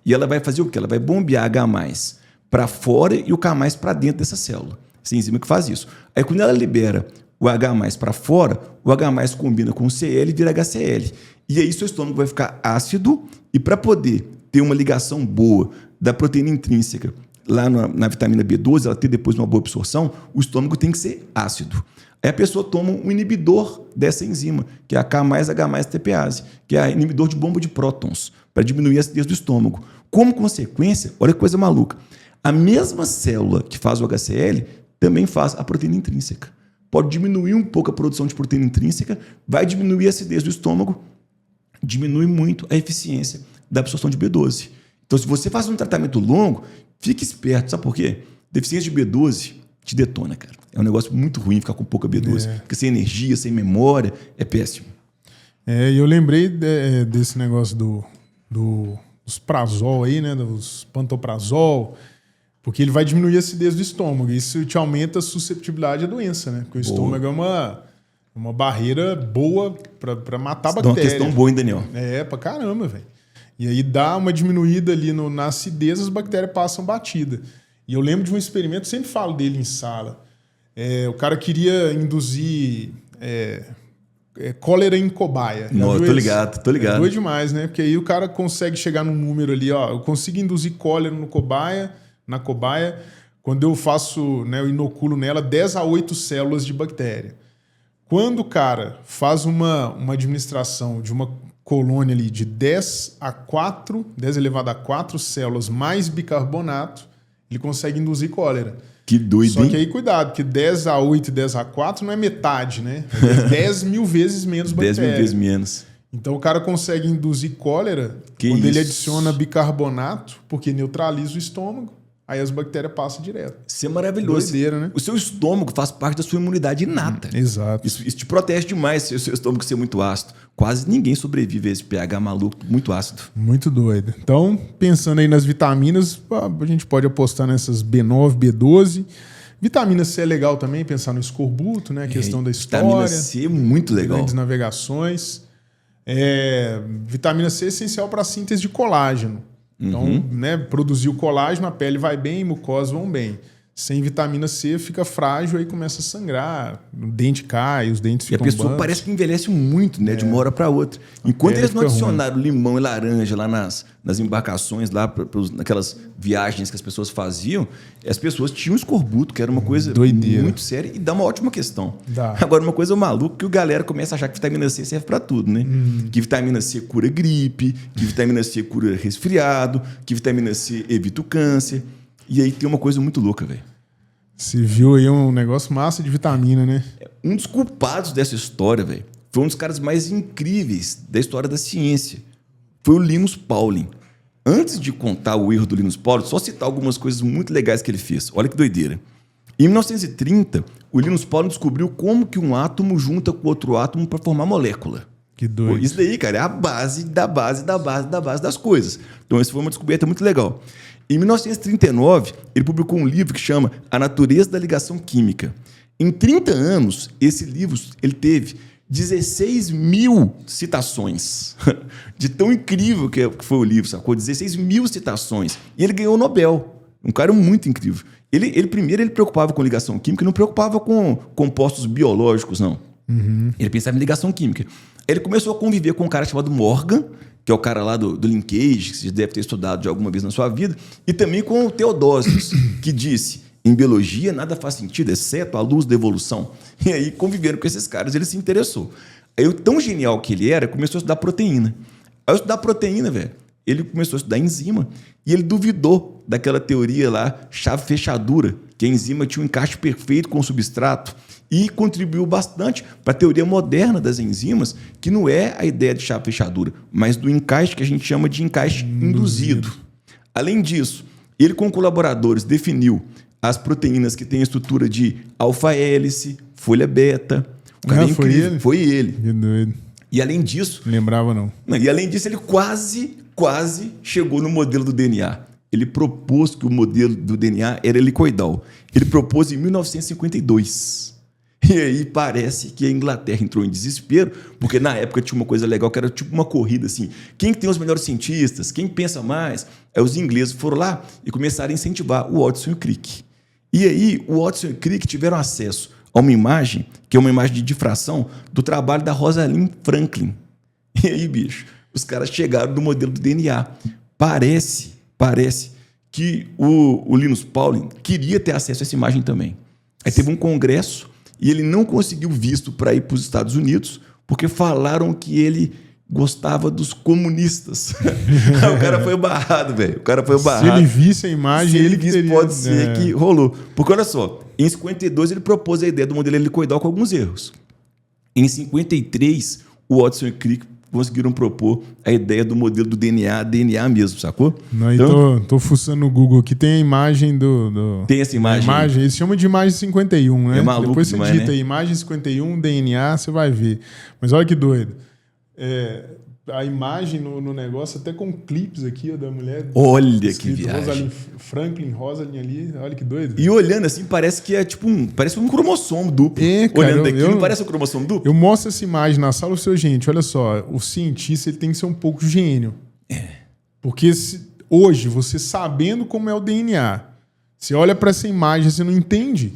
Speaker 1: E ela vai fazer o quê? Ela vai bombear H+ para fora e o K+ para dentro dessa célula. Essa enzima que faz isso. Aí quando ela libera o H+ para fora, o H+ combina com o Cl e vira HCl. E aí seu estômago vai ficar ácido e para poder ter uma ligação boa da proteína intrínseca lá na vitamina B12, ela ter depois uma boa absorção, o estômago tem que ser ácido. Aí a pessoa toma um inibidor dessa enzima, que é a K+H+ATPase, que é inibidor de bomba de prótons, para diminuir a acidez do estômago. Como consequência, olha que coisa maluca, a mesma célula que faz o HCl também faz a proteína intrínseca. Pode diminuir um pouco a produção de proteína intrínseca, vai diminuir a acidez do estômago, diminui muito a eficiência da absorção de B12. Então, se você faz um tratamento longo, fique esperto. Sabe por quê? Deficiência de B12 te detona, cara. É um negócio muito ruim ficar com pouca B12. Fica sem energia, sem memória, é péssimo.
Speaker 2: E eu lembrei desse negócio dos prazol aí, né? Dos pantoprazol, porque ele vai diminuir a acidez do estômago. Isso te aumenta a susceptibilidade à doença, né? Porque o estômago é uma barreira boa para matar bactéria.
Speaker 1: É uma questão boa, hein, Daniel?
Speaker 2: Pra caramba, velho. E aí dá uma diminuída ali na acidez, as bactérias passam batida. E eu lembro de um experimento, sempre falo dele em sala. O cara queria induzir cólera em cobaia.
Speaker 1: Não, tô ligado.
Speaker 2: É doido demais, né? Porque aí o cara consegue chegar num número ali, eu consigo induzir cólera na cobaia, quando eu faço, eu inoculo nela 10 a 8 células de bactéria. Quando o cara faz uma administração de uma colônia ali de 10 elevado a 4 células mais bicarbonato, ele consegue induzir cólera.
Speaker 1: Que doido,
Speaker 2: Só que aí, cuidado, que 10A8 e 10A4 não é metade, né? É 10 mil vezes menos bactéria.
Speaker 1: 10 mil vezes menos.
Speaker 2: Então o cara consegue induzir cólera quando ele adiciona bicarbonato, porque neutraliza o estômago, aí as bactérias passam direto.
Speaker 1: Isso é maravilhoso.
Speaker 2: Doideira, né?
Speaker 1: O seu estômago faz parte da sua imunidade inata.
Speaker 2: Exato.
Speaker 1: Isso te protege demais se o seu estômago ser muito ácido. Quase ninguém sobrevive a esse pH maluco muito ácido.
Speaker 2: Muito doido. Então, pensando aí nas vitaminas, a gente pode apostar nessas B9, B12. Vitamina C é legal também, pensar no escorbuto, né? A questão da história.
Speaker 1: Vitamina C é muito legal.
Speaker 2: Grandes navegações. Vitamina C é essencial para a síntese de colágeno. Então, né, produzir o colágeno, a pele vai bem, mucosas vão bem. Sem vitamina C fica frágil, aí começa a sangrar, o dente cai, os dentes ficam
Speaker 1: E a pessoa
Speaker 2: bancos.
Speaker 1: parece que envelhece muito, né? De uma hora para outra. Enquanto eles não adicionaram limão e laranja lá nas embarcações, lá naquelas viagens que as pessoas faziam, as pessoas tinham escorbuto, que era uma coisa
Speaker 2: doideira,
Speaker 1: muito séria e dá uma ótima questão.
Speaker 2: Dá.
Speaker 1: Agora, uma coisa maluca que o galera começa a achar que vitamina C serve para tudo, né? Que vitamina C cura gripe, que vitamina C cura resfriado, que vitamina C evita o câncer. E aí tem uma coisa muito louca, velho.
Speaker 2: Você viu aí um negócio massa de vitamina, né?
Speaker 1: Um dos culpados dessa história, velho, foi um dos caras mais incríveis da história da ciência. Foi o Linus Pauling. Antes de contar o erro do Linus Pauling, só citar algumas coisas muito legais que ele fez. Olha que doideira. Em 1930, o Linus Pauling descobriu como que um átomo junta com outro átomo para formar molécula.
Speaker 2: Que doido.
Speaker 1: Isso daí, cara, é a base das coisas. Então, essa foi uma descoberta muito legal. Em 1939, ele publicou um livro que chama A Natureza da Ligação Química. Em 30 anos, esse livro ele teve 16 mil citações. De tão incrível que foi o livro, sacou? 16 mil citações. E ele ganhou o Nobel. Um cara muito incrível. Ele primeiro preocupava com ligação química, não preocupava com compostos biológicos, não. Ele pensava em ligação química. Ele começou a conviver com um cara chamado Morgan, que é o cara lá do linkage, que você deve ter estudado de alguma vez na sua vida, e também com o Theodosius, que disse: em biologia nada faz sentido, exceto a luz da evolução. E aí, convivendo com esses caras, ele se interessou. Aí, tão genial que ele era, começou a estudar proteína. Ao estudar proteína, velho, ele começou a estudar enzima, e ele duvidou daquela teoria lá, chave-fechadura, que a enzima tinha um encaixe perfeito com o substrato, e contribuiu bastante para a teoria moderna das enzimas, que não é a ideia de chave-fechadura, mas do encaixe que a gente chama de encaixe induzido. Além disso, ele com colaboradores definiu as proteínas que têm a estrutura de alfa-hélice, folha beta. O cara
Speaker 2: foi ele?
Speaker 1: Foi ele.
Speaker 2: Que doido.
Speaker 1: E além disso...
Speaker 2: Lembrava não.
Speaker 1: E além disso, ele quase chegou no modelo do DNA. Ele propôs que o modelo do DNA era helicoidal. Ele propôs em 1952. E aí parece que a Inglaterra entrou em desespero, porque na época tinha uma coisa legal, que era tipo uma corrida assim. Quem tem os melhores cientistas? Quem pensa mais? Aí os ingleses foram lá e começaram a incentivar o Watson e o Crick. E aí o Watson e o Crick tiveram acesso a uma imagem, que é uma imagem de difração, do trabalho da Rosalind Franklin. E aí, bicho, os caras chegaram no modelo do DNA. Parece que o Linus Pauling queria ter acesso a essa imagem também. Aí teve um congresso e ele não conseguiu visto para ir para os Estados Unidos porque falaram que ele gostava dos comunistas. O cara foi barrado, velho. O cara foi barrado.
Speaker 2: Se ele visse a imagem, ele
Speaker 1: visse,
Speaker 2: teria...
Speaker 1: pode ser que rolou. Porque olha só, em 52 ele propôs a ideia do modelo helicoidal com alguns erros. Em 53, o Watson e Crick conseguiram propor a ideia do modelo do DNA mesmo, sacou?
Speaker 2: Não, então, tô fuçando no Google aqui, tem a imagem
Speaker 1: Tem essa imagem?
Speaker 2: Eles chamam de imagem 51, né?
Speaker 1: É maluco.
Speaker 2: Depois você
Speaker 1: demais,
Speaker 2: digita
Speaker 1: né?
Speaker 2: imagem 51, DNA, você vai ver. Mas olha que doido. A imagem no negócio, até com clipes aqui, ó, da mulher.
Speaker 1: Olha que viagem.
Speaker 2: Rosalind Franklin, Rosalind ali, olha que doido.
Speaker 1: E olhando assim, parece que é tipo parece um cromossomo duplo.
Speaker 2: Cara,
Speaker 1: olhando daqui, não parece um cromossomo duplo?
Speaker 2: Eu mostro essa imagem na sala, gente, olha só, o cientista ele tem que ser um pouco gênio. Porque hoje, você sabendo como é o DNA, você olha para essa imagem, você não entende.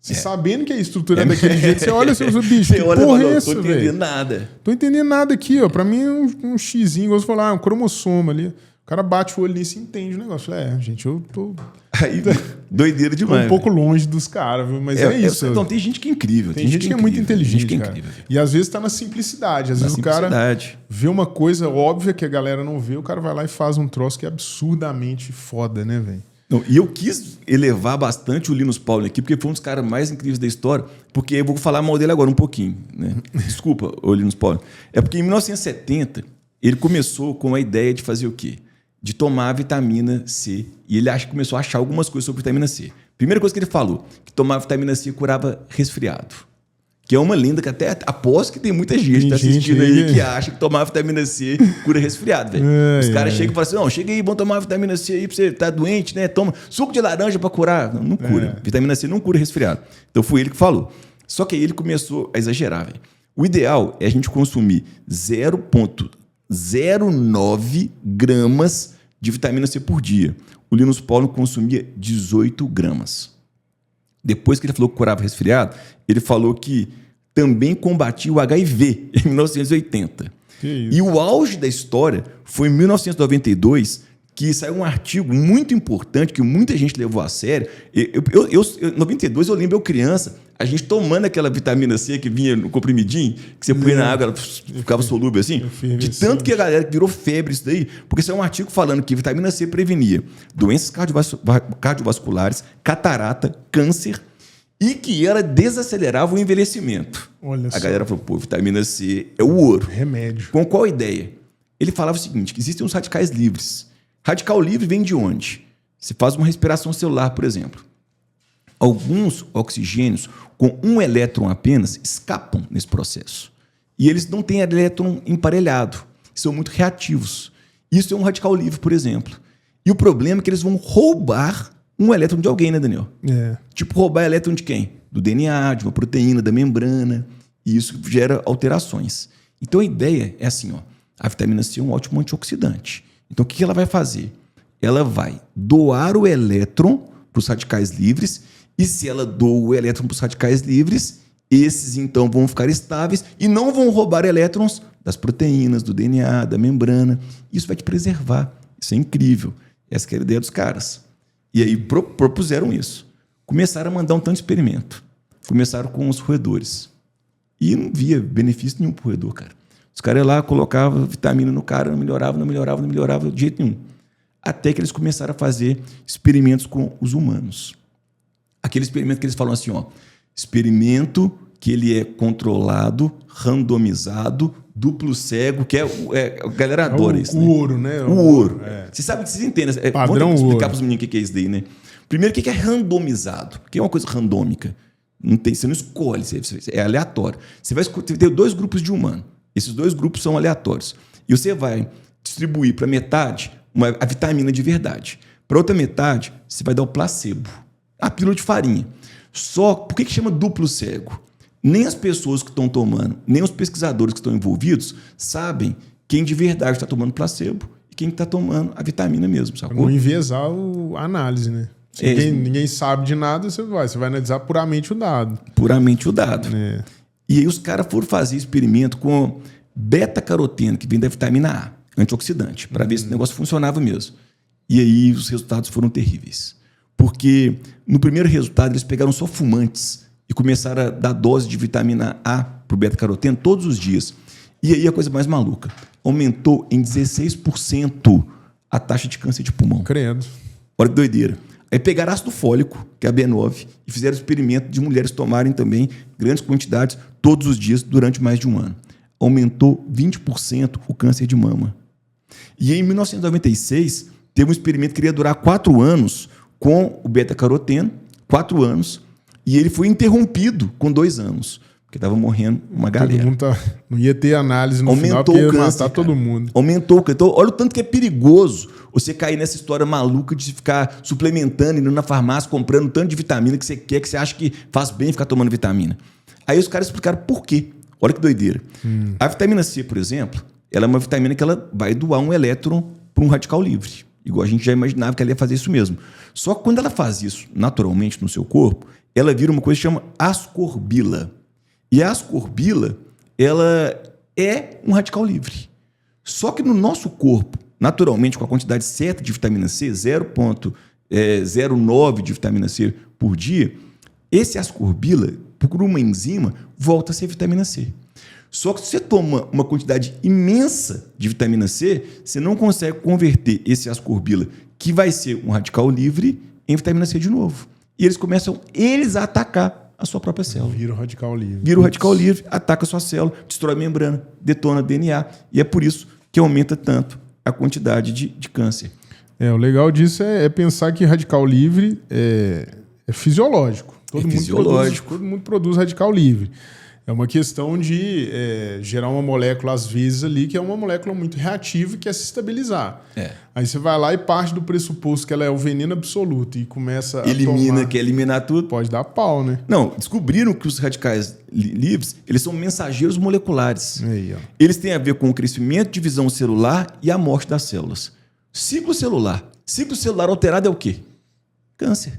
Speaker 2: Você sabendo que a estrutura é daquele jeito, você olha seu bicho,
Speaker 1: você
Speaker 2: que
Speaker 1: olha,
Speaker 2: porra é
Speaker 1: não
Speaker 2: essa,
Speaker 1: tô
Speaker 2: velho?
Speaker 1: entendendo nada.
Speaker 2: Tô entendendo nada aqui, ó. Pra mim é um xizinho, igual você falar, um cromossomo ali. O cara bate o olho nisso e entende o negócio. Gente, eu tô...
Speaker 1: Aí, doideira demais.
Speaker 2: Tô um pouco longe dos caras, viu? Mas é isso.
Speaker 1: Então, tem gente que é incrível.
Speaker 2: Tem gente que é muito inteligente,
Speaker 1: gente que é
Speaker 2: cara.
Speaker 1: incrível.
Speaker 2: E às vezes tá na simplicidade. Às vezes o cara vê uma coisa óbvia que a galera não vê, o cara vai lá e faz um troço que é absurdamente foda, né, velho?
Speaker 1: Não, e eu quis elevar bastante o Linus Pauling aqui, porque foi um dos caras mais incríveis da história, porque eu vou falar mal dele agora um pouquinho. Né? Desculpa, o Linus Pauling. É porque em 1970, ele começou com a ideia de fazer o quê? De tomar vitamina C. E ele começou a achar algumas coisas sobre vitamina C. Primeira coisa que ele falou, que tomar vitamina C curava resfriado. Que é uma lenda que até aposto que tem muita gente que está assistindo aí que acha que tomar vitamina C cura resfriado, velho. Os caras chegam e falam assim, não, chega aí, vamos tomar vitamina C aí pra você tá doente, né? Toma suco de laranja para curar. Não, não cura. Vitamina C não cura resfriado. Então foi ele que falou. Só que aí ele começou a exagerar, velho. O ideal é a gente consumir 0,09 gramas de vitamina C por dia. O Linus Pauling consumia 18 gramas. Depois que ele falou que curava resfriado, ele falou que também combatia o HIV em 1980. E o auge da história foi em 1992, que saiu um artigo muito importante que muita gente levou a sério. Em 92, eu lembro, eu criança, a gente tomando aquela vitamina C que vinha no comprimidinho, que você punha na água, ela ficava solúvel assim. De tanto que a galera virou febre isso daí, porque saiu um artigo falando que vitamina C prevenia doenças cardiovasculares, catarata, câncer e que ela desacelerava o envelhecimento.
Speaker 2: Olha
Speaker 1: a galera falou, pô, vitamina C é o ouro.
Speaker 2: Remédio.
Speaker 1: Com qual ideia? Ele falava o seguinte, que existem os radicais livres. Radical livre vem de onde? Você faz uma respiração celular, por exemplo. Alguns oxigênios com um elétron apenas escapam nesse processo. E eles não têm elétron emparelhado. São muito reativos. Isso é um radical livre, por exemplo. E o problema é que eles vão roubar um elétron de alguém, né, Daniel? Tipo, roubar elétron de quem? Do DNA, de uma proteína, da membrana. E isso gera alterações. Então a ideia é assim, ó, a vitamina C é um ótimo antioxidante. Então o que ela vai fazer? Ela vai doar o elétron para os radicais livres, e se ela doa o elétron para os radicais livres, esses então vão ficar estáveis e não vão roubar elétrons das proteínas, do DNA, da membrana. Isso vai te preservar. Isso é incrível. Essa que é a ideia dos caras. E aí propuseram isso. Começaram a mandar um tanto de experimento. Começaram com os roedores. E não via benefício nenhum para o roedor, cara. Os caras iam lá, colocavam vitamina no cara, não melhorava de jeito nenhum. Até que eles começaram a fazer experimentos com os humanos. Aquele experimento que eles falam assim, ó, experimento que ele é controlado, randomizado, duplo cego, que a galera adora isso.
Speaker 2: O ouro, né?
Speaker 1: O ouro. Vocês entendem.
Speaker 2: Padrão
Speaker 1: vou explicar
Speaker 2: ouro.
Speaker 1: para os meninos o que é isso daí, né? Primeiro, o que é randomizado? O que é uma coisa randômica? Você não escolhe, é aleatório. Você vai ter 2 grupos de humano. Esses 2 grupos são aleatórios. E você vai distribuir para metade a vitamina de verdade. Para outra metade, você vai dar o placebo, a pílula de farinha. Só, por que chama duplo cego? Nem as pessoas que estão tomando, nem os pesquisadores que estão envolvidos sabem quem de verdade está tomando placebo e quem está tomando a vitamina mesmo, sacou?
Speaker 2: Não enviesar a análise, né? Ninguém sabe de nada, você vai analisar puramente o dado.
Speaker 1: Puramente o dado. E aí os caras foram fazer experimento com beta-caroteno, que vem da vitamina A, antioxidante, para ver se o negócio funcionava mesmo. E aí os resultados foram terríveis. Porque no primeiro resultado eles pegaram só fumantes e começaram a dar dose de vitamina A para o beta-caroteno todos os dias. E aí a coisa mais maluca, aumentou em 16% a taxa de câncer de pulmão.
Speaker 2: Credo.
Speaker 1: Olha que doideira. Aí pegaram ácido fólico, que é a B9, e fizeram experimento de mulheres tomarem também grandes quantidades todos os dias durante mais de um ano. Aumentou 20% o câncer de mama. E em 1996, teve um experimento que iria durar 4 anos com o beta-caroteno, 4 anos, e ele foi interrompido com 2 anos, porque estava morrendo uma galera.
Speaker 2: Não ia ter análise no final, porque ia matar todo mundo.
Speaker 1: Aumentou o câncer. Então, olha o tanto que é perigoso você cair nessa história maluca de ficar suplementando, indo na farmácia, comprando tanto de vitamina que você quer, que você acha que faz bem ficar tomando vitamina. Aí os caras explicaram por quê. Olha que doideira. A vitamina C, por exemplo, ela é uma vitamina que ela vai doar um elétron para um radical livre. Igual a gente já imaginava que ela ia fazer isso mesmo. Só que quando ela faz isso naturalmente no seu corpo, ela vira uma coisa que chama ascorbila. E a ascorbila, ela é um radical livre. Só que no nosso corpo, naturalmente, com a quantidade certa de vitamina C, 0,09 de vitamina C por dia, esse ascorbila, por uma enzima, volta a ser vitamina C. Só que se você toma uma quantidade imensa de vitamina C, você não consegue converter esse ascorbila, que vai ser um radical livre, em vitamina C de novo. E eles começam a atacar a sua própria célula.
Speaker 2: Vira o radical livre.
Speaker 1: Vira o radical livre, ataca a sua célula, destrói a membrana, detona DNA. E é por isso que aumenta tanto a quantidade de câncer.
Speaker 2: O legal disso é pensar que radical livre é fisiológico. Todo mundo produz radical livre. É uma questão de gerar uma molécula, às vezes, ali, que é uma molécula muito reativa e quer se estabilizar. Aí você vai lá e parte do pressuposto que ela é o veneno absoluto e começa a
Speaker 1: quer eliminar tudo.
Speaker 2: Pode dar pau, né?
Speaker 1: Não, descobriram que os radicais livres, eles são mensageiros moleculares.
Speaker 2: Aí,
Speaker 1: eles têm a ver com o crescimento, divisão celular e a morte das células. Ciclo celular. Ciclo celular alterado é o quê? Câncer.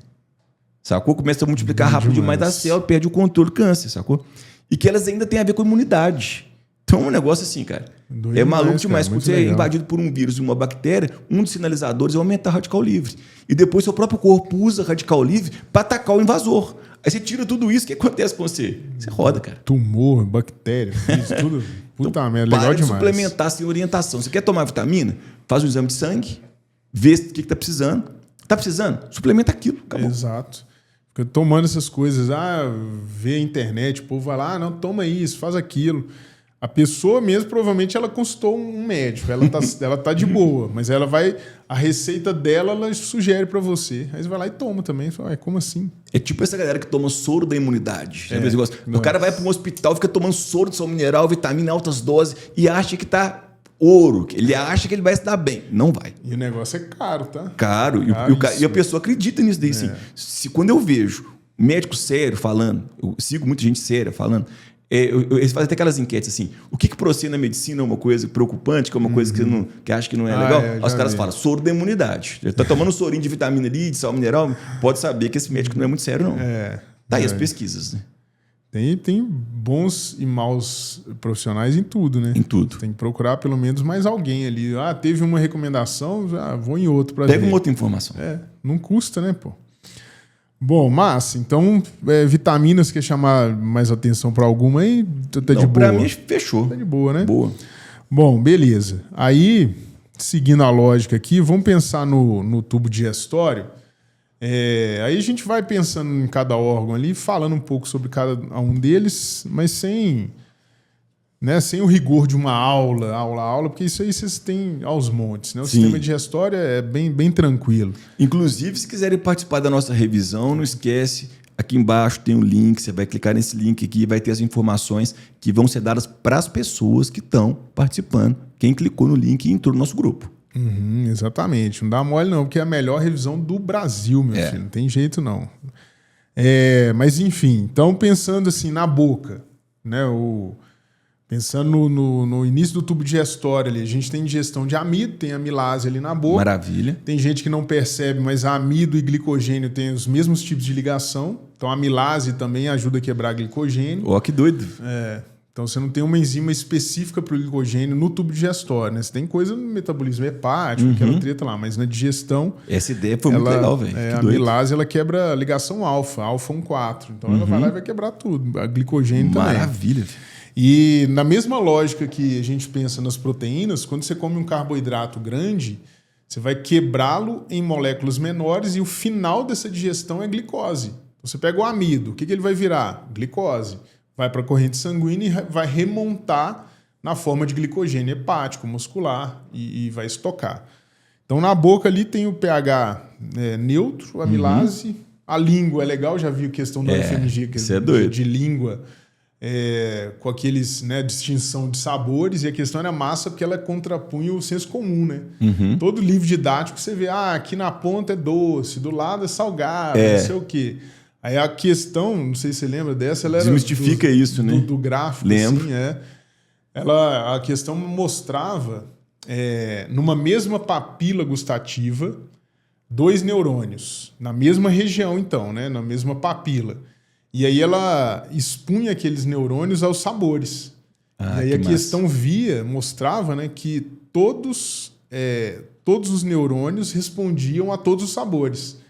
Speaker 1: Sacou? Começa a multiplicar rápido demais da célula, perde o controle do câncer, sacou? E que elas ainda têm a ver com imunidade. Então é um negócio assim, cara. É maluco demais. Quando você é invadido por um vírus e uma bactéria, um dos sinalizadores é aumentar o radical livre. E depois seu próprio corpo usa radical livre para atacar o invasor. Aí você tira tudo isso, o que acontece com você? Você roda, cara.
Speaker 2: Tumor, bactéria, isso tudo. Puta
Speaker 1: então,
Speaker 2: merda, legal demais.
Speaker 1: Suplementar sem orientação. Você quer tomar vitamina? Faz um exame de sangue, vê o que está precisando. Está precisando? Suplementa aquilo. Acabou.
Speaker 2: Exato. Fica tomando essas coisas, vê a internet, o povo vai lá, não, toma isso, faz aquilo. A pessoa mesmo, provavelmente, ela consultou um médico, ela tá de boa, mas a receita dela, ela sugere para você. Aí você vai lá e toma também. Você fala, como assim?
Speaker 1: É tipo essa galera que toma soro da imunidade. O cara vai para um hospital, fica tomando soro de sal mineral, vitamina em altas doses e acha que tá ouro. Ele acha que ele vai se dar bem. Não vai.
Speaker 2: E o negócio é caro, tá?
Speaker 1: Caro. E a pessoa acredita nisso daí. Assim, quando eu vejo médico sério falando, eu sigo muita gente séria falando, eles fazem até aquelas enquetes assim, o que para você na medicina é uma coisa preocupante, que é uma coisa que acha que não é legal? Os caras falam, soro da imunidade. Ele tá tomando um sorinho de vitamina ali, de sal mineral, pode saber que esse médico não é muito sério, não. Tá aí as pesquisas, né?
Speaker 2: Tem bons e maus profissionais em tudo, né?
Speaker 1: Em tudo.
Speaker 2: Tem que procurar pelo menos mais alguém ali. Teve uma recomendação, vou em outro para ver.
Speaker 1: Pega uma outra informação.
Speaker 2: Não custa, né, pô? Bom, massa. Então, vitaminas, quer chamar mais atenção para alguma aí? Tá de boa?
Speaker 1: Para mim, fechou.
Speaker 2: Tá de boa, né?
Speaker 1: Boa.
Speaker 2: Bom, beleza. Aí, seguindo a lógica aqui, vamos pensar no tubo digestório. Aí a gente vai pensando em cada órgão ali, falando um pouco sobre cada um deles, mas sem o rigor de uma aula, porque isso aí vocês têm aos montes, né? O sistema digestório é bem tranquilo.
Speaker 1: Inclusive, se quiserem participar da nossa revisão, não esquece, aqui embaixo tem um link, você vai clicar nesse link aqui e vai ter as informações que vão ser dadas para as pessoas que estão participando, quem clicou no link e entrou no nosso grupo.
Speaker 2: Exatamente. Não dá mole não, porque é a melhor revisão do Brasil, meu filho. Não tem jeito não. Mas enfim, então pensando assim na boca, né? Pensando no início do tubo digestório ali, a gente tem digestão de amido, tem amilase ali na boca.
Speaker 1: Maravilha.
Speaker 2: Tem gente que não percebe, mas amido e glicogênio têm os mesmos tipos de ligação. Então a amilase também ajuda a quebrar glicogênio.
Speaker 1: Que doido.
Speaker 2: Então você não tem uma enzima específica para o glicogênio no tubo digestório, né? Você tem coisa no metabolismo hepático, aquela treta lá, mas na digestão...
Speaker 1: Essa ideia foi muito legal, velho.
Speaker 2: A amilase, ela quebra a ligação alfa 1,4. Então ela vai lá e vai quebrar tudo. A glicogênio também.
Speaker 1: Maravilha, velho.
Speaker 2: E na mesma lógica que a gente pensa nas proteínas, quando você come um carboidrato grande, você vai quebrá-lo em moléculas menores e o final dessa digestão é glicose. Então você pega o amido, o que ele vai virar? Glicose. Vai para a corrente sanguínea e vai remontar na forma de glicogênio hepático, muscular e vai estocar. Então, na boca ali tem o pH neutro, a amilase. A língua é legal, já vi a questão da FMG, que
Speaker 1: é doido.
Speaker 2: De língua, com aqueles, distinção de sabores. E a questão era massa porque ela contrapunha o senso comum, né? Todo livro didático você vê, aqui na ponta é doce, do lado é salgado, não sei o quê. Aí a questão, não sei se você lembra dessa, ela era
Speaker 1: desmistifica isso, né?
Speaker 2: Do gráfico.
Speaker 1: Lembro.
Speaker 2: Assim, a questão mostrava, numa mesma papila gustativa, 2 neurônios, na mesma região, então, né? Na mesma papila. E aí ela expunha aqueles neurônios aos sabores. E aí a questão mostrava, né, que todos os neurônios respondiam a todos os sabores.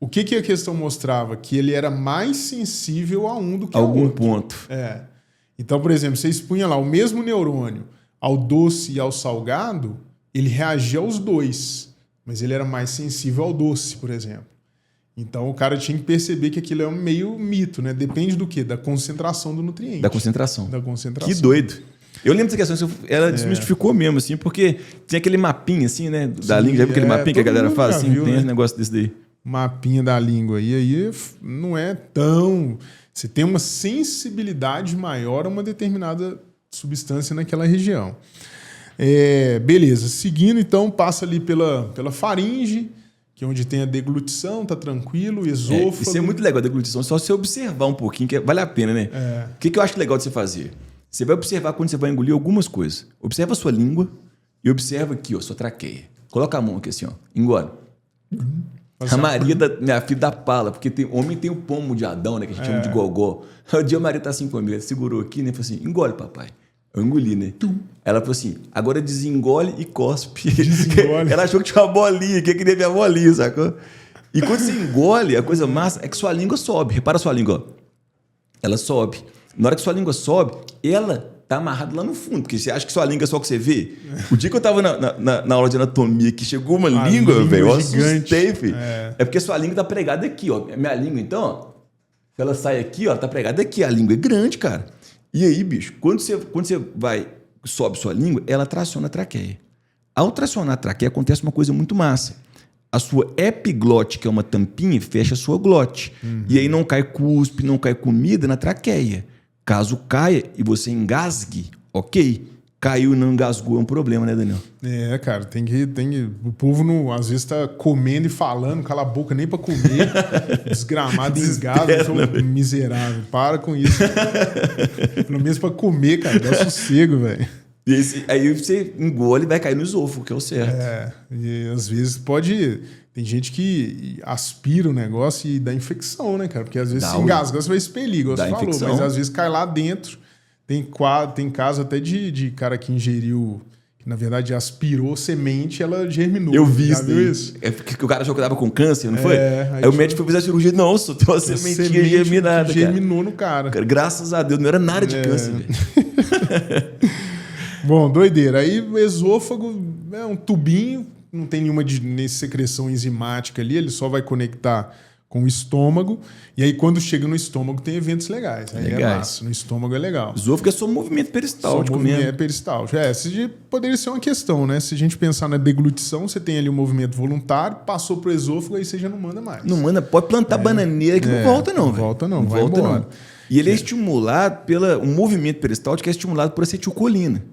Speaker 2: O que a questão mostrava? Que ele era mais sensível a um do que a outro.
Speaker 1: Algum ponto.
Speaker 2: Então, por exemplo, você expunha lá o mesmo neurônio ao doce e ao salgado, ele reagia aos dois, mas ele era mais sensível ao doce, por exemplo. Então, o cara tinha que perceber que aquilo é um meio mito, né? Depende do quê? Da concentração do nutriente.
Speaker 1: Da concentração.
Speaker 2: Da concentração.
Speaker 1: Que doido. Eu lembro dessa questão, ela desmistificou mesmo, assim, porque tem aquele mapinha, assim, né? Da língua, já viu aquele mapinha que a galera faz, assim? Viu, tem esse negócio desse daí.
Speaker 2: Mapinha da língua. E aí não é tão... Você tem uma sensibilidade maior a uma determinada substância naquela região. Beleza. Seguindo, então, passa ali pela faringe, que é onde tem a deglutição, tá tranquilo, esôfago.
Speaker 1: Isso é muito legal, a deglutição, só se você observar um pouquinho, que vale a pena, né? O que eu acho legal de você fazer? Você vai observar quando você vai engolir algumas coisas. Observa a sua língua e observa aqui, ó, sua traqueia. Coloca a mão aqui assim, ó, engole. A Maria, minha filha, dá pala, porque homem tem o pomo de Adão, né, que a gente chama de gogó. O dia a Maria tá assim comigo, ela segurou aqui, né, falou assim, engole, papai. Eu engoli, né? Ela falou assim, agora desengole e cospe. Desengole. Ela achou que tinha uma bolinha, que queria ver a bolinha, sacou? E quando você engole, a coisa massa é que sua língua sobe. Repara a sua língua, ó. Ela sobe. Na hora que sua língua sobe, ela tá amarrada lá no fundo. Porque você acha que sua língua é só o que você vê? O dia que eu tava na aula de anatomia, que chegou uma língua, velho, eu assustei, filho. É porque sua língua tá pregada aqui, ó. Minha língua, então, ó, se ela sai aqui, ó, ela tá pregada aqui. A língua é grande, cara. E aí, bicho, quando você sobe sua língua, ela traciona a traqueia. Ao tracionar a traqueia, acontece uma coisa muito massa. A sua epiglote, que é uma tampinha, fecha a sua glote. E aí não cai cuspe, não cai comida na traqueia. Caso caia e você engasgue, ok. Caiu e não engasgou é um problema, né, Daniel?
Speaker 2: Cara, tem que o povo não, às vezes tá comendo e falando, cala a boca nem pra comer, desgramado, engasga, miserável. Para com isso. Pelo menos pra comer, cara, dá sossego, velho.
Speaker 1: Aí você engole e vai cair no esôfago, que é o certo.
Speaker 2: E às vezes tem gente que aspira o negócio e dá infecção, né, cara? Porque às vezes se engasga, você vai expelir, igual você falou, mas às vezes cai lá dentro. Tem caso até de cara que ingeriu, que na verdade aspirou semente, ela germinou.
Speaker 1: Eu vi isso. É porque o cara achou que tava com câncer, não foi? Aí o médico foi fazer a cirurgia. Nossa, tem uma sementinha germinada,
Speaker 2: que germinou no cara.
Speaker 1: Graças a Deus, não era nada de câncer, velho.
Speaker 2: Bom, doideira. Aí o esôfago é um tubinho, não tem nenhuma secreção enzimática ali, ele só vai conectar com o estômago. E aí, quando chega no estômago, tem eventos legais. Aí é massa. No estômago é legal.
Speaker 1: O esôfago é só movimento peristáltico mesmo.
Speaker 2: É peristáltico. Poderia ser uma questão, né? Se a gente pensar na deglutição, você tem ali um movimento voluntário, passou pro esôfago, aí você já não manda mais.
Speaker 1: Não manda. Pode plantar bananeira que não volta, não.
Speaker 2: Não volta, não. Vai volta, embora.
Speaker 1: Não. E ele é estimulado o movimento peristáltico é estimulado por acetilcolina.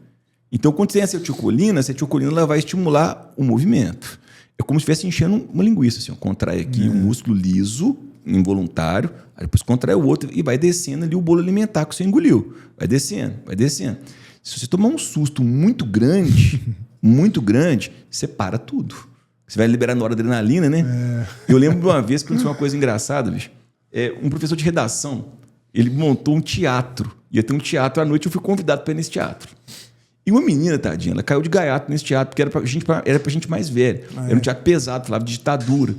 Speaker 1: Então, quando você tem acetilcolina, ela vai estimular o movimento. É como se estivesse enchendo uma linguiça. Assim, ó. Contrai aqui o músculo liso, involuntário, aí depois contrai o outro e vai descendo ali o bolo alimentar que você engoliu. Vai descendo, vai descendo. Se você tomar um susto muito grande, você para tudo. Você vai liberar noradrenalina, né? Eu lembro de uma vez que aconteceu uma coisa engraçada, bicho. Um professor de redação, ele montou um teatro. Ia ter um teatro à noite, eu fui convidado para ir nesse teatro. E uma menina, tadinha, ela caiu de gaiato nesse teatro, porque era pra gente mais velha. Era um teatro pesado, falava de ditadura.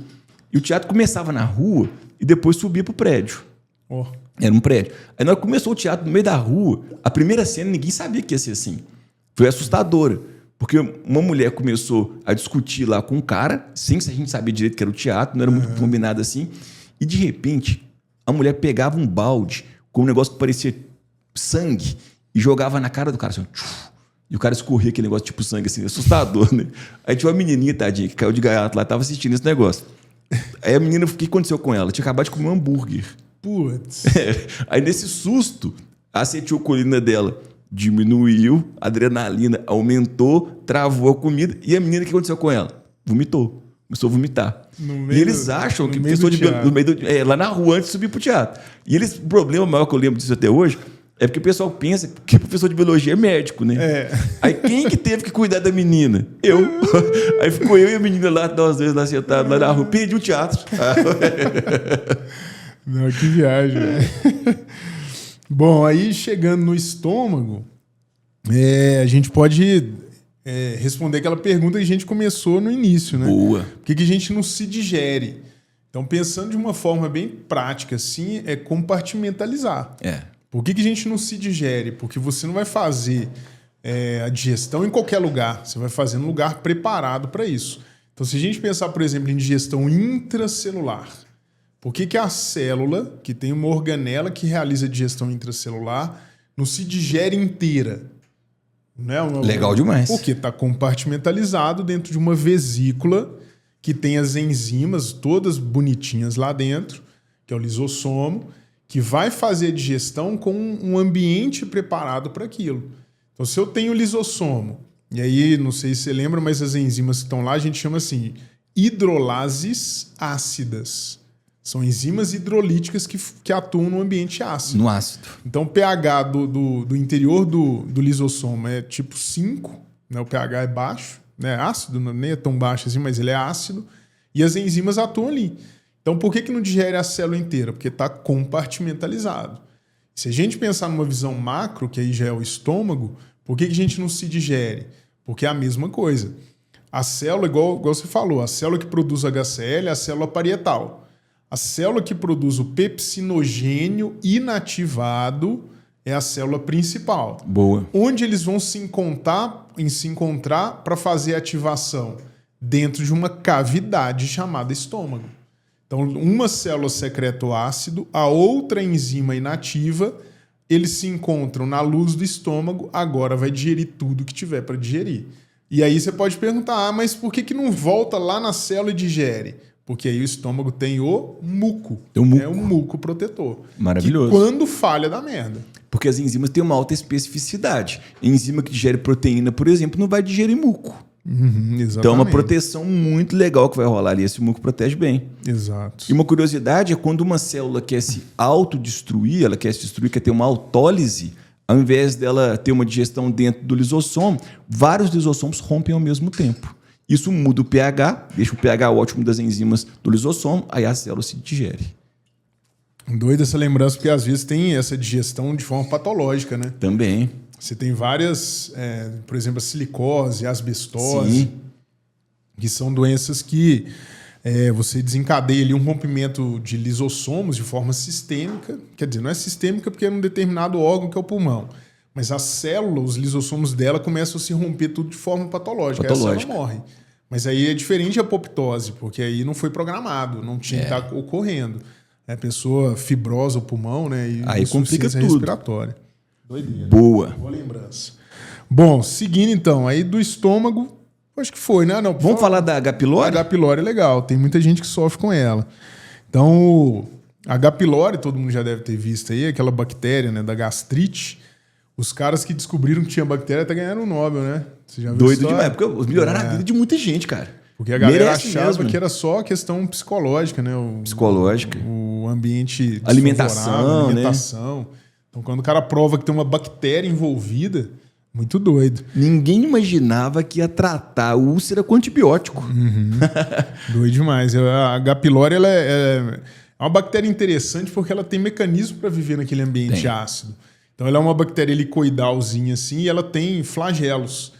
Speaker 1: E o teatro começava na rua e depois subia pro prédio. Era um prédio. Aí, na hora que começou o teatro no meio da rua, a primeira cena, ninguém sabia que ia ser assim. Foi assustadora. Porque uma mulher começou a discutir lá com um cara, sem que a gente sabia direito que era o teatro, não era muito combinado assim. E, de repente, a mulher pegava um balde com um negócio que parecia sangue e jogava na cara do cara, assim, e o cara escorria aquele negócio tipo sangue, assim, assustador, né? Aí tinha uma menininha, tadinha, que caiu de gaiato lá, tava assistindo esse negócio. Aí a menina, o que aconteceu com ela? Tinha acabado de comer um hambúrguer.
Speaker 2: Putz.
Speaker 1: Aí nesse susto, a acetilcolina dela diminuiu, a adrenalina aumentou, travou a comida, e a menina, o que aconteceu com ela? Vomitou. Começou a vomitar. E eles acham que pessoa lá na rua antes de subir pro teatro. E o problema maior que eu lembro disso até hoje é porque o pessoal pensa que o professor de biologia é médico, né? Aí quem que teve que cuidar da menina? Eu. Aí ficou eu e a menina lá, nós dois lá sentados lá na rua, perdi o teatro.
Speaker 2: Não, que viagem, velho. Bom, aí chegando no estômago, a gente pode responder aquela pergunta que a gente começou no início, né?
Speaker 1: Boa.
Speaker 2: Por que a gente não se digere? Então, pensando de uma forma bem prática, assim, é compartimentalizar. Por que a gente não se digere? Porque você não vai fazer a digestão em qualquer lugar. Você vai fazer num lugar preparado para isso. Então, se a gente pensar, por exemplo, em digestão intracelular, por que a célula, que tem uma organela que realiza a digestão intracelular, não se digere inteira? Né?
Speaker 1: Legal demais.
Speaker 2: Porque está compartimentalizado dentro de uma vesícula que tem as enzimas todas bonitinhas lá dentro, que é o lisossomo, que vai fazer a digestão com um ambiente preparado para aquilo. Então, se eu tenho o lisossomo, e aí, não sei se você lembra, mas as enzimas que estão lá, a gente chama assim, hidrolases ácidas. São enzimas hidrolíticas que atuam no ambiente ácido.
Speaker 1: No ácido.
Speaker 2: Então, o pH do interior do lisossomo é tipo 5, né? O pH é baixo, né? Ácido, nem é tão baixo assim, mas ele é ácido. E as enzimas atuam ali. Então, por que não digere a célula inteira? Porque está compartimentalizado. Se a gente pensar numa visão macro, que aí já é o estômago, por que a gente não se digere? Porque é a mesma coisa. A célula, igual você falou, a célula que produz HCl é a célula parietal. A célula que produz o pepsinogênio inativado é a célula principal.
Speaker 1: Boa.
Speaker 2: Onde eles vão se encontrar para fazer a ativação? Dentro de uma cavidade chamada estômago. Então, uma célula secreta o ácido, a outra enzima inativa, eles se encontram na luz do estômago, agora vai digerir tudo que tiver para digerir. E aí você pode perguntar, mas por que não volta lá na célula e digere? Porque aí o estômago tem o muco. É o muco protetor.
Speaker 1: Maravilhoso.
Speaker 2: Que quando falha, dá merda.
Speaker 1: Porque as enzimas têm uma alta especificidade. Enzima que digere proteína, por exemplo, não vai digerir muco.
Speaker 2: Exatamente.
Speaker 1: Então é uma proteção muito legal que vai rolar ali. Esse muco protege bem.
Speaker 2: Exato.
Speaker 1: E uma curiosidade é quando uma célula quer se autodestruir, ela quer se destruir, quer ter uma autólise, ao invés dela ter uma digestão dentro do lisossomo, vários lisossomos rompem ao mesmo tempo. Isso muda o pH, deixa o pH ótimo das enzimas do lisossomo, aí a célula se digere.
Speaker 2: Doida essa lembrança, porque às vezes tem essa digestão de forma patológica, né?
Speaker 1: Também.
Speaker 2: Você tem várias, por exemplo, a silicose, a asbestose,
Speaker 1: Sim.
Speaker 2: Que são doenças que você desencadeia ali um rompimento de lisossomos de forma sistêmica. Quer dizer, não é sistêmica porque é num determinado órgão que é o pulmão. Mas a célula, os lisossomos dela começam a se romper tudo de forma patológica. Aí a célula morre. Mas aí é diferente a apoptose, porque aí não foi programado, não tinha que estar ocorrendo. A pessoa fibrosa o pulmão, né? E
Speaker 1: aí complica tudo.
Speaker 2: Respiratória. Doideira.
Speaker 1: Boa.
Speaker 2: Boa lembrança. Bom, seguindo então, aí do estômago, acho que foi, né? Não,
Speaker 1: vamos falar da H. pylori?
Speaker 2: A H. pylori é legal, tem muita gente que sofre com ela. Então, a H. pylori, todo mundo já deve ter visto aí, aquela bactéria, né, da gastrite. Os caras que descobriram que tinha bactéria até ganharam o Nobel, né? Você já viu
Speaker 1: doido demais, porque melhoraram a vida de muita gente, cara.
Speaker 2: Porque a galera achava que era só questão psicológica, né?
Speaker 1: Psicológica.
Speaker 2: O ambiente
Speaker 1: alimentação,
Speaker 2: né? Então, quando o cara prova que tem uma bactéria envolvida, muito doido.
Speaker 1: Ninguém imaginava que ia tratar a úlcera com antibiótico.
Speaker 2: Doido demais. A H. pylori ela é uma bactéria interessante porque ela tem mecanismo para viver naquele ambiente ácido. Então, ela é uma bactéria helicoidalzinha assim e ela tem flagelos.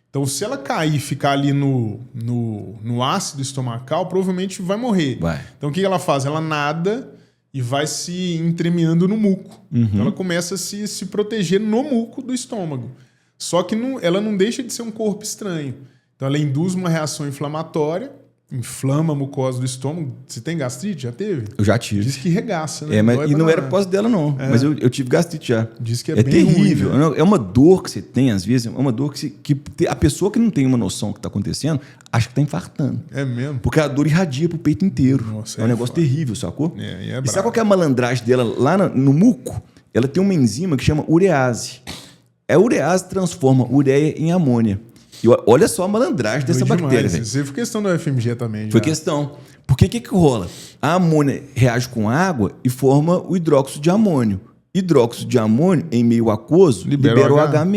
Speaker 2: Então, se ela cair e ficar ali no ácido estomacal, provavelmente vai morrer.
Speaker 1: Vai.
Speaker 2: Então, o que ela faz? Ela nada e vai se entremeando no muco. Então, ela começa a se proteger no muco do estômago. Só que ela não deixa de ser um corpo estranho. Então, ela induz uma reação inflamatória, inflama a mucosa do estômago. Você tem gastrite? Já teve?
Speaker 1: Eu já tive.
Speaker 2: Diz que regaça, né?
Speaker 1: E não era pós dela, não. Mas eu tive gastrite já.
Speaker 2: Diz que é bem
Speaker 1: terrível.
Speaker 2: ruim, né?
Speaker 1: É uma dor que você tem, às vezes, é uma dor que a pessoa que não tem uma noção do que está acontecendo, acha que está infartando.
Speaker 2: É mesmo?
Speaker 1: Porque a dor irradia pro peito inteiro.
Speaker 2: Nossa,
Speaker 1: é um negócio terrível, sacou?
Speaker 2: E
Speaker 1: sabe qual que é a malandragem dela lá no muco? Ela tem uma enzima que chama urease. A urease transforma ureia em amônia. E olha só a malandragem dessa bactéria, velho.
Speaker 2: Isso foi questão do FMG também.
Speaker 1: Foi questão. Porque o que rola? A amônia reage com água e forma o hidróxido de amônio. Hidróxido de amônio, em meio aquoso, libera o H-.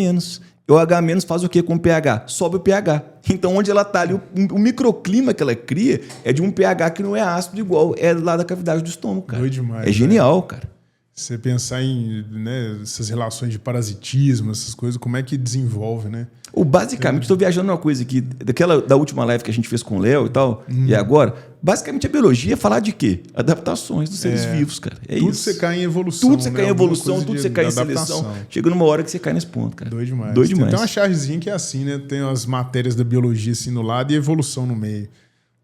Speaker 1: E o H- faz o que com o pH? Sobe o pH. Então, onde ela está ali, o microclima que ela cria é de um pH que não é ácido igual é lá da cavidade do estômago, cara.
Speaker 2: Doido demais.
Speaker 1: É genial, cara.
Speaker 2: Você pensar em, né, essas relações de parasitismo, essas coisas, como é que desenvolve, né?
Speaker 1: Basicamente, estou viajando uma coisa aqui, da última live que a gente fez com o Léo e tal, e agora, basicamente a biologia é falar de quê? Adaptações dos seres vivos, cara. É
Speaker 2: tudo
Speaker 1: isso.
Speaker 2: Você cai em evolução.
Speaker 1: Tudo você cai em evolução, tudo você cai em seleção. Chega numa hora que você cai nesse ponto, cara.
Speaker 2: Doido demais.
Speaker 1: Doido demais.
Speaker 2: Tem uma chargezinha que é assim, né? Tem as matérias da biologia assim no lado e a evolução no meio.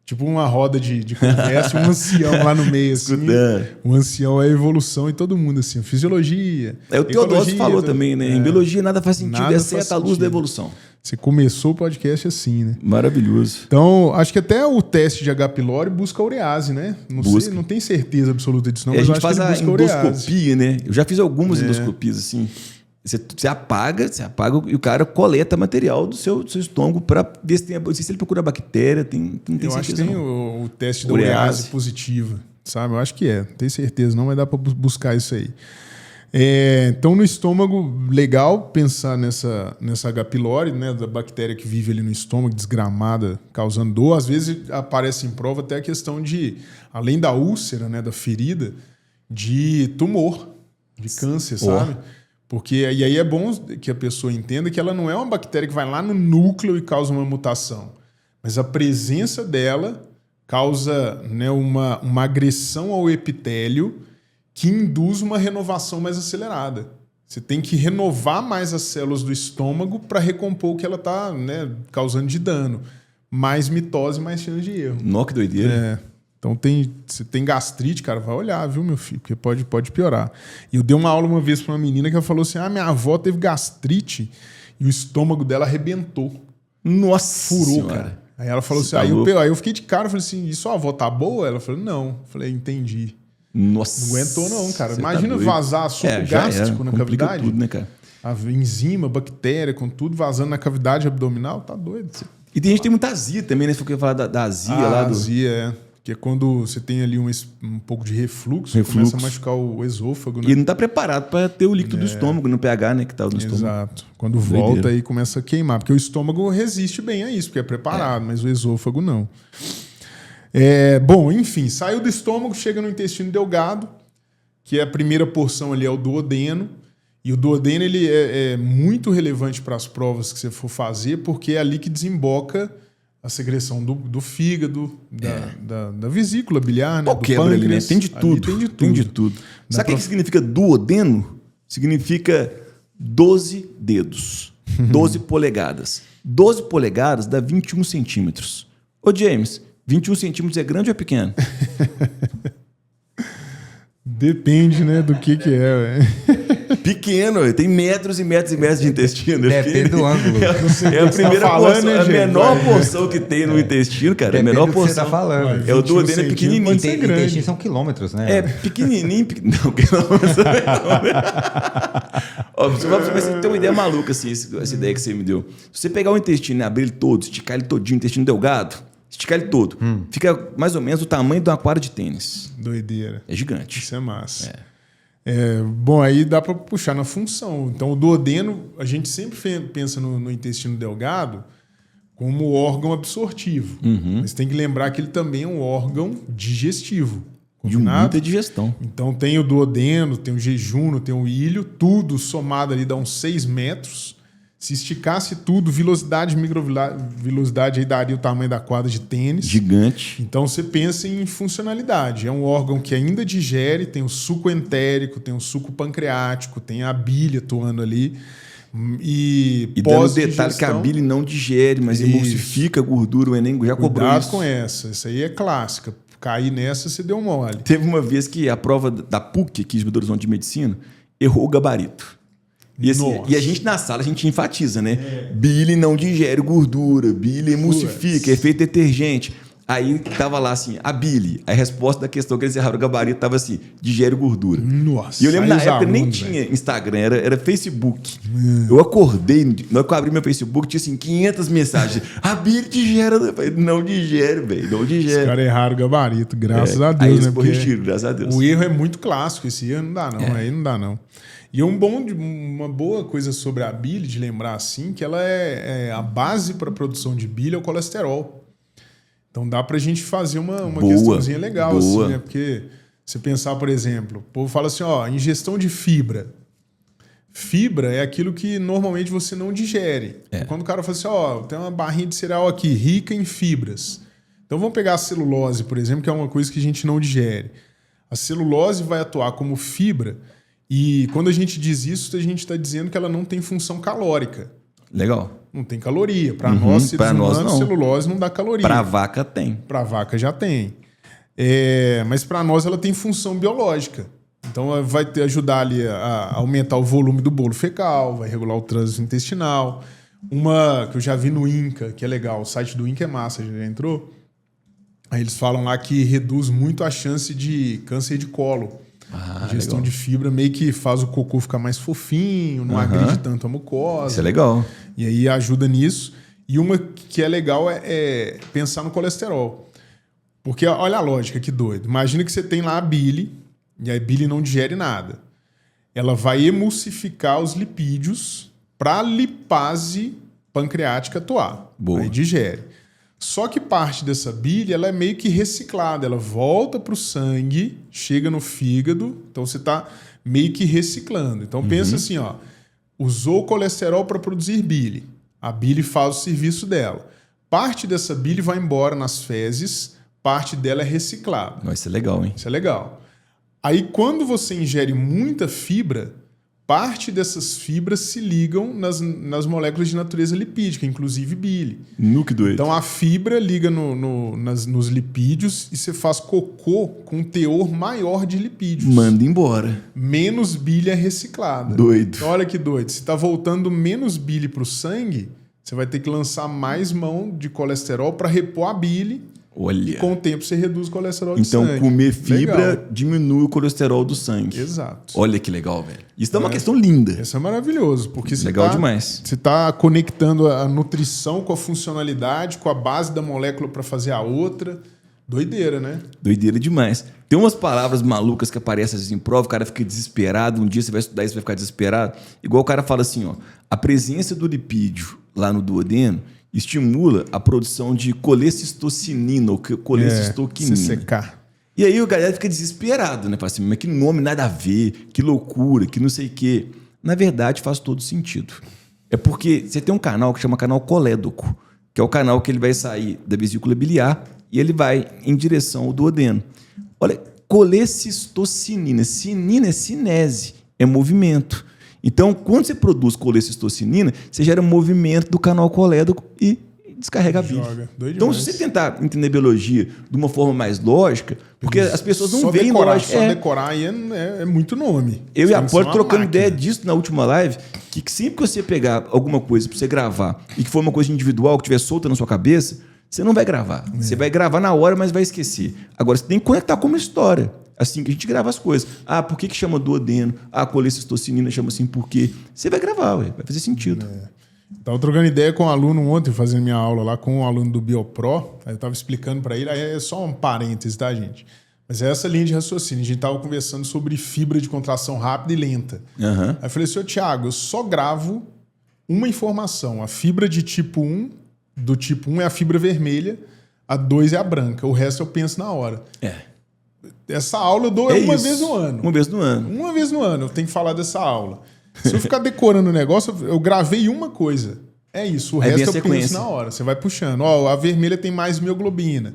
Speaker 2: Tipo uma roda de conversa e um ancião lá no meio, assim. O ancião é a evolução e todo mundo, assim. Fisiologia.
Speaker 1: O Teodósio falou também, né? Em biologia nada faz sentido, exceto a luz da evolução.
Speaker 2: Você começou o podcast assim, né?
Speaker 1: Maravilhoso.
Speaker 2: Então, acho que até o teste de H. pylori busca a urease, né? Sei, não tenho certeza absoluta disso, não.
Speaker 1: Mas
Speaker 2: a
Speaker 1: gente faz a endoscopia, né? Eu já fiz algumas endoscopias, assim. Você apaga e o cara coleta material do seu estômago para ver se tem. Não sei se ele procura bactéria, tem
Speaker 2: eu acho que tem o teste da urease positiva, sabe? Eu acho que não tenho certeza, não vai dar para buscar isso aí. Então, no estômago, legal pensar nessa H. pylori, né, da bactéria que vive ali no estômago, desgramada, causando dor. Às vezes aparece em prova até a questão de, além da úlcera, né, da ferida, de tumor, de câncer, sabe? Porque e aí é bom que a pessoa entenda que ela não é uma bactéria que vai lá no núcleo e causa uma mutação. Mas a presença dela causa, né, uma agressão ao epitélio que induz uma renovação mais acelerada. Você tem que renovar mais as células do estômago para recompor o que ela está, né, causando de dano. Mais mitose, mais chance de erro.
Speaker 1: Nó, que doideira.
Speaker 2: Então, você tem gastrite, cara, vai olhar, viu, meu filho? Porque pode piorar. E eu dei uma aula uma vez para uma menina que ela falou assim, minha avó teve gastrite e o estômago dela arrebentou.
Speaker 1: Nossa!
Speaker 2: Furou,
Speaker 1: senhora.
Speaker 2: cara. Aí ela falou assim,
Speaker 1: tá
Speaker 2: aí eu fiquei de cara, falei assim, e sua avó tá boa? Ela falou, não. Eu falei, entendi.
Speaker 1: Nossa!
Speaker 2: Não aguentou não, cara.
Speaker 1: Você
Speaker 2: Imagina vazar suco gástrico na cavidade.
Speaker 1: Tudo, né, cara?
Speaker 2: A enzima, bactéria, com tudo vazando na cavidade abdominal, tá doido.
Speaker 1: E tem gente que tem muita azia também, né? Você foi falar da azia lá do...
Speaker 2: azia, que é quando você tem ali um pouco de refluxo, começa a machucar o esôfago, né?
Speaker 1: E não está preparado para ter o líquido do estômago, no pH, né, que tá no estômago.
Speaker 2: Exato. Quando volta aí começa a queimar, porque o estômago resiste bem a isso, porque é preparado, mas o esôfago não. Bom, enfim, saiu do estômago, chega no intestino delgado, que é a primeira porção ali é o duodeno, e o duodeno ele é muito relevante para as provas que você for fazer, porque é ali que desemboca a secreção do fígado, da vesícula biliar, né? Do
Speaker 1: pâncreas. Ali, né? Tem de tudo. Tem de tudo. Sabe o que significa duodeno? Significa 12 dedos. 12 polegadas. 12 polegadas dá 21 centímetros. Ô, James, 21 centímetros é grande ou é pequeno?
Speaker 2: Depende, né, do que é.
Speaker 1: Pequeno, tem metros e metros e metros de intestino.
Speaker 3: Depende do ângulo.
Speaker 1: É a primeira porção, a menor porção que tem no intestino, cara.
Speaker 3: Depende
Speaker 1: a menor
Speaker 3: do
Speaker 1: porção.
Speaker 3: Que você tá falando.
Speaker 1: É o duodeno, é pequenininho.
Speaker 3: Intestino são quilômetros, né?
Speaker 1: É pequenininho. Não, quilômetros também não. Pra você ter uma ideia maluca, assim, essa ideia que você me deu. Se você pegar o intestino e abrir ele todo, esticar ele todinho, intestino delgado, esticar ele todo, fica mais ou menos do tamanho de uma quadra de tênis.
Speaker 2: Doideira.
Speaker 1: É gigante.
Speaker 2: Isso é massa. Bom, aí dá para puxar na função. Então, o duodeno, a gente sempre pensa no intestino delgado como órgão absortivo. Mas tem que lembrar que ele também é um órgão digestivo.
Speaker 1: De muita digestão.
Speaker 2: Então, tem o duodeno, tem o jejuno, tem o ilho, tudo somado ali dá uns 6 metros. Se esticasse tudo, velocidade, microvelocidade, aí daria o tamanho da quadra de tênis.
Speaker 1: Gigante.
Speaker 2: Então você pensa em funcionalidade. É um órgão que ainda digere, tem o suco entérico, tem o suco pancreático, tem a bile atuando ali. E
Speaker 1: dando detalhe que a bile não digere, mas emulsifica a gordura, o Enem já cobrou
Speaker 2: Cuidado
Speaker 1: isso.
Speaker 2: com essa aí é clássica. Cair nessa, você deu mole.
Speaker 1: Teve uma vez que a prova da PUC, aqui de Belo Horizonte de Medicina, errou o gabarito. E, assim, a gente na sala, a gente enfatiza, né? Bile não digere gordura, bile emulsifica, é efeito detergente. Aí tava lá assim, a bile. A resposta da questão que eles erraram o gabarito tava assim, digere gordura.
Speaker 2: Nossa.
Speaker 1: E eu lembro na época nem tinha Instagram, era Facebook. Eu acordei, na hora que eu abri meu Facebook, tinha assim 500 mensagens. A bile digere, não digere, velho, não digere.
Speaker 2: Os caras erraram o gabarito, graças a Deus.
Speaker 1: Aí eles
Speaker 2: né?
Speaker 1: corrigiram, graças a Deus.
Speaker 2: O erro é muito clássico, esse erro não dá não, aí não dá não. E uma boa coisa sobre a bile, de lembrar assim, que ela é a base para a produção de bile é o colesterol. Então dá pra gente fazer uma questãozinha legal, assim, né? Porque Você pensar, por exemplo, o povo fala assim, ó, ingestão de fibra. Fibra é aquilo que normalmente você não digere. Quando o cara fala assim, ó, tem uma barrinha de cereal aqui, rica em fibras. Então vamos pegar a celulose, por exemplo, que é uma coisa que a gente não digere. A celulose vai atuar como fibra e quando a gente diz isso, a gente está dizendo que ela não tem função calórica.
Speaker 1: Legal.
Speaker 2: Não tem caloria. Para nós, seres humanos, celulose não dá caloria.
Speaker 1: Para a vaca tem.
Speaker 2: Para a vaca já tem. Mas para nós ela tem função biológica. Então ela vai ajudar ali a aumentar o volume do bolo fecal, vai regular o trânsito intestinal. Uma que eu já vi no INCA, que é legal, o site do INCA é massa, já entrou. Aí eles falam lá que reduz muito a chance de câncer de colo. A gestão legal. De fibra meio que faz o cocô ficar mais fofinho, não agride tanto a mucosa.
Speaker 1: Isso é legal.
Speaker 2: E aí ajuda nisso. E uma que é legal é pensar no colesterol. Porque olha a lógica, que doido. Imagina que você tem lá a bile, e a bile não digere nada. Ela vai emulsificar os lipídios para a lipase pancreática atuar.
Speaker 1: Boa.
Speaker 2: Aí digere. Só que parte dessa bile ela é meio que reciclada. Ela volta para o sangue, chega no fígado. Então você está meio que reciclando. Então pensa assim, ó, usou o colesterol para produzir bile. A bile faz o serviço dela. Parte dessa bile vai embora nas fezes, parte dela é reciclada.
Speaker 1: Mas isso é legal, hein?
Speaker 2: Isso é legal. Aí, quando você ingere muita fibra, parte dessas fibras se ligam nas moléculas de natureza lipídica, inclusive bile.
Speaker 1: Que doido.
Speaker 2: Então, a fibra liga nos lipídios e você faz cocô com um teor maior de lipídios.
Speaker 1: Manda embora.
Speaker 2: Menos bile é reciclada.
Speaker 1: Doido.
Speaker 2: Então, olha que doido. Se está voltando menos bile para o sangue, você vai ter que lançar mais mão de colesterol para repor a bile.
Speaker 1: Olha.
Speaker 2: E com o tempo você reduz o colesterol de
Speaker 1: sangue. Então, comer fibra
Speaker 2: legal.
Speaker 1: Diminui o colesterol do sangue.
Speaker 2: Exato.
Speaker 1: Olha que legal, velho. Isso é uma questão linda.
Speaker 2: Isso é maravilhoso, porque
Speaker 1: legal demais.
Speaker 2: Você está conectando a nutrição com a funcionalidade, com a base da molécula para fazer a outra. Doideira, né?
Speaker 1: Doideira demais. Tem umas palavras malucas que aparecem às vezes em prova, o cara fica desesperado, um dia você vai estudar isso, vai ficar desesperado. Igual o cara fala assim, ó, a presença do lipídio lá no duodeno estimula a produção de colecistocinina ou colecistoquinina.
Speaker 2: CCK.
Speaker 1: E aí o galera fica desesperado, né? Fala assim, mas que nome nada a ver, que loucura, que não sei o quê. Na verdade, faz todo sentido. É porque você tem um canal que chama canal colédoco, que é o canal que ele vai sair da vesícula biliar e ele vai em direção ao duodeno. Olha, colecistocinina. Cinina é cinese, é movimento. Então, quando você produz colecistocinina, você gera movimento do canal colédoco e descarrega a bile. Então, se você tentar entender biologia de uma forma mais lógica, porque as pessoas não veem lógica.
Speaker 2: Só decorar aí é muito nome.
Speaker 1: Eu e a Apolo trocando ideia disso na última live, que sempre que você pegar alguma coisa para você gravar e que for uma coisa individual, que estiver solta na sua cabeça, você não vai gravar. Você vai gravar na hora, mas vai esquecer. Agora, você tem que conectar com uma história. Assim que a gente grava as coisas. Ah, por que chama duodeno? Ah, a colecistocinina chama assim por quê? Você vai gravar, vai fazer sentido.
Speaker 2: Estava trocando ideia com um aluno ontem, fazendo minha aula lá com um aluno do BioPro. Aí eu estava explicando para ele, aí é só um parêntese, tá, gente? Mas é essa linha de raciocínio. A gente estava conversando sobre fibra de contração rápida e lenta. Aí eu falei assim, Thiago, eu só gravo uma informação. A fibra de tipo 1, do tipo 1 é a fibra vermelha, a 2 é a branca. O resto eu penso na hora. Essa aula eu dou uma vez no ano.
Speaker 1: Uma vez no ano.
Speaker 2: Uma vez no ano eu tenho que falar dessa aula. Se eu ficar decorando o negócio, eu gravei uma coisa. É isso. O resto eu penso na hora. Você vai puxando. Ó, a vermelha tem mais mioglobina.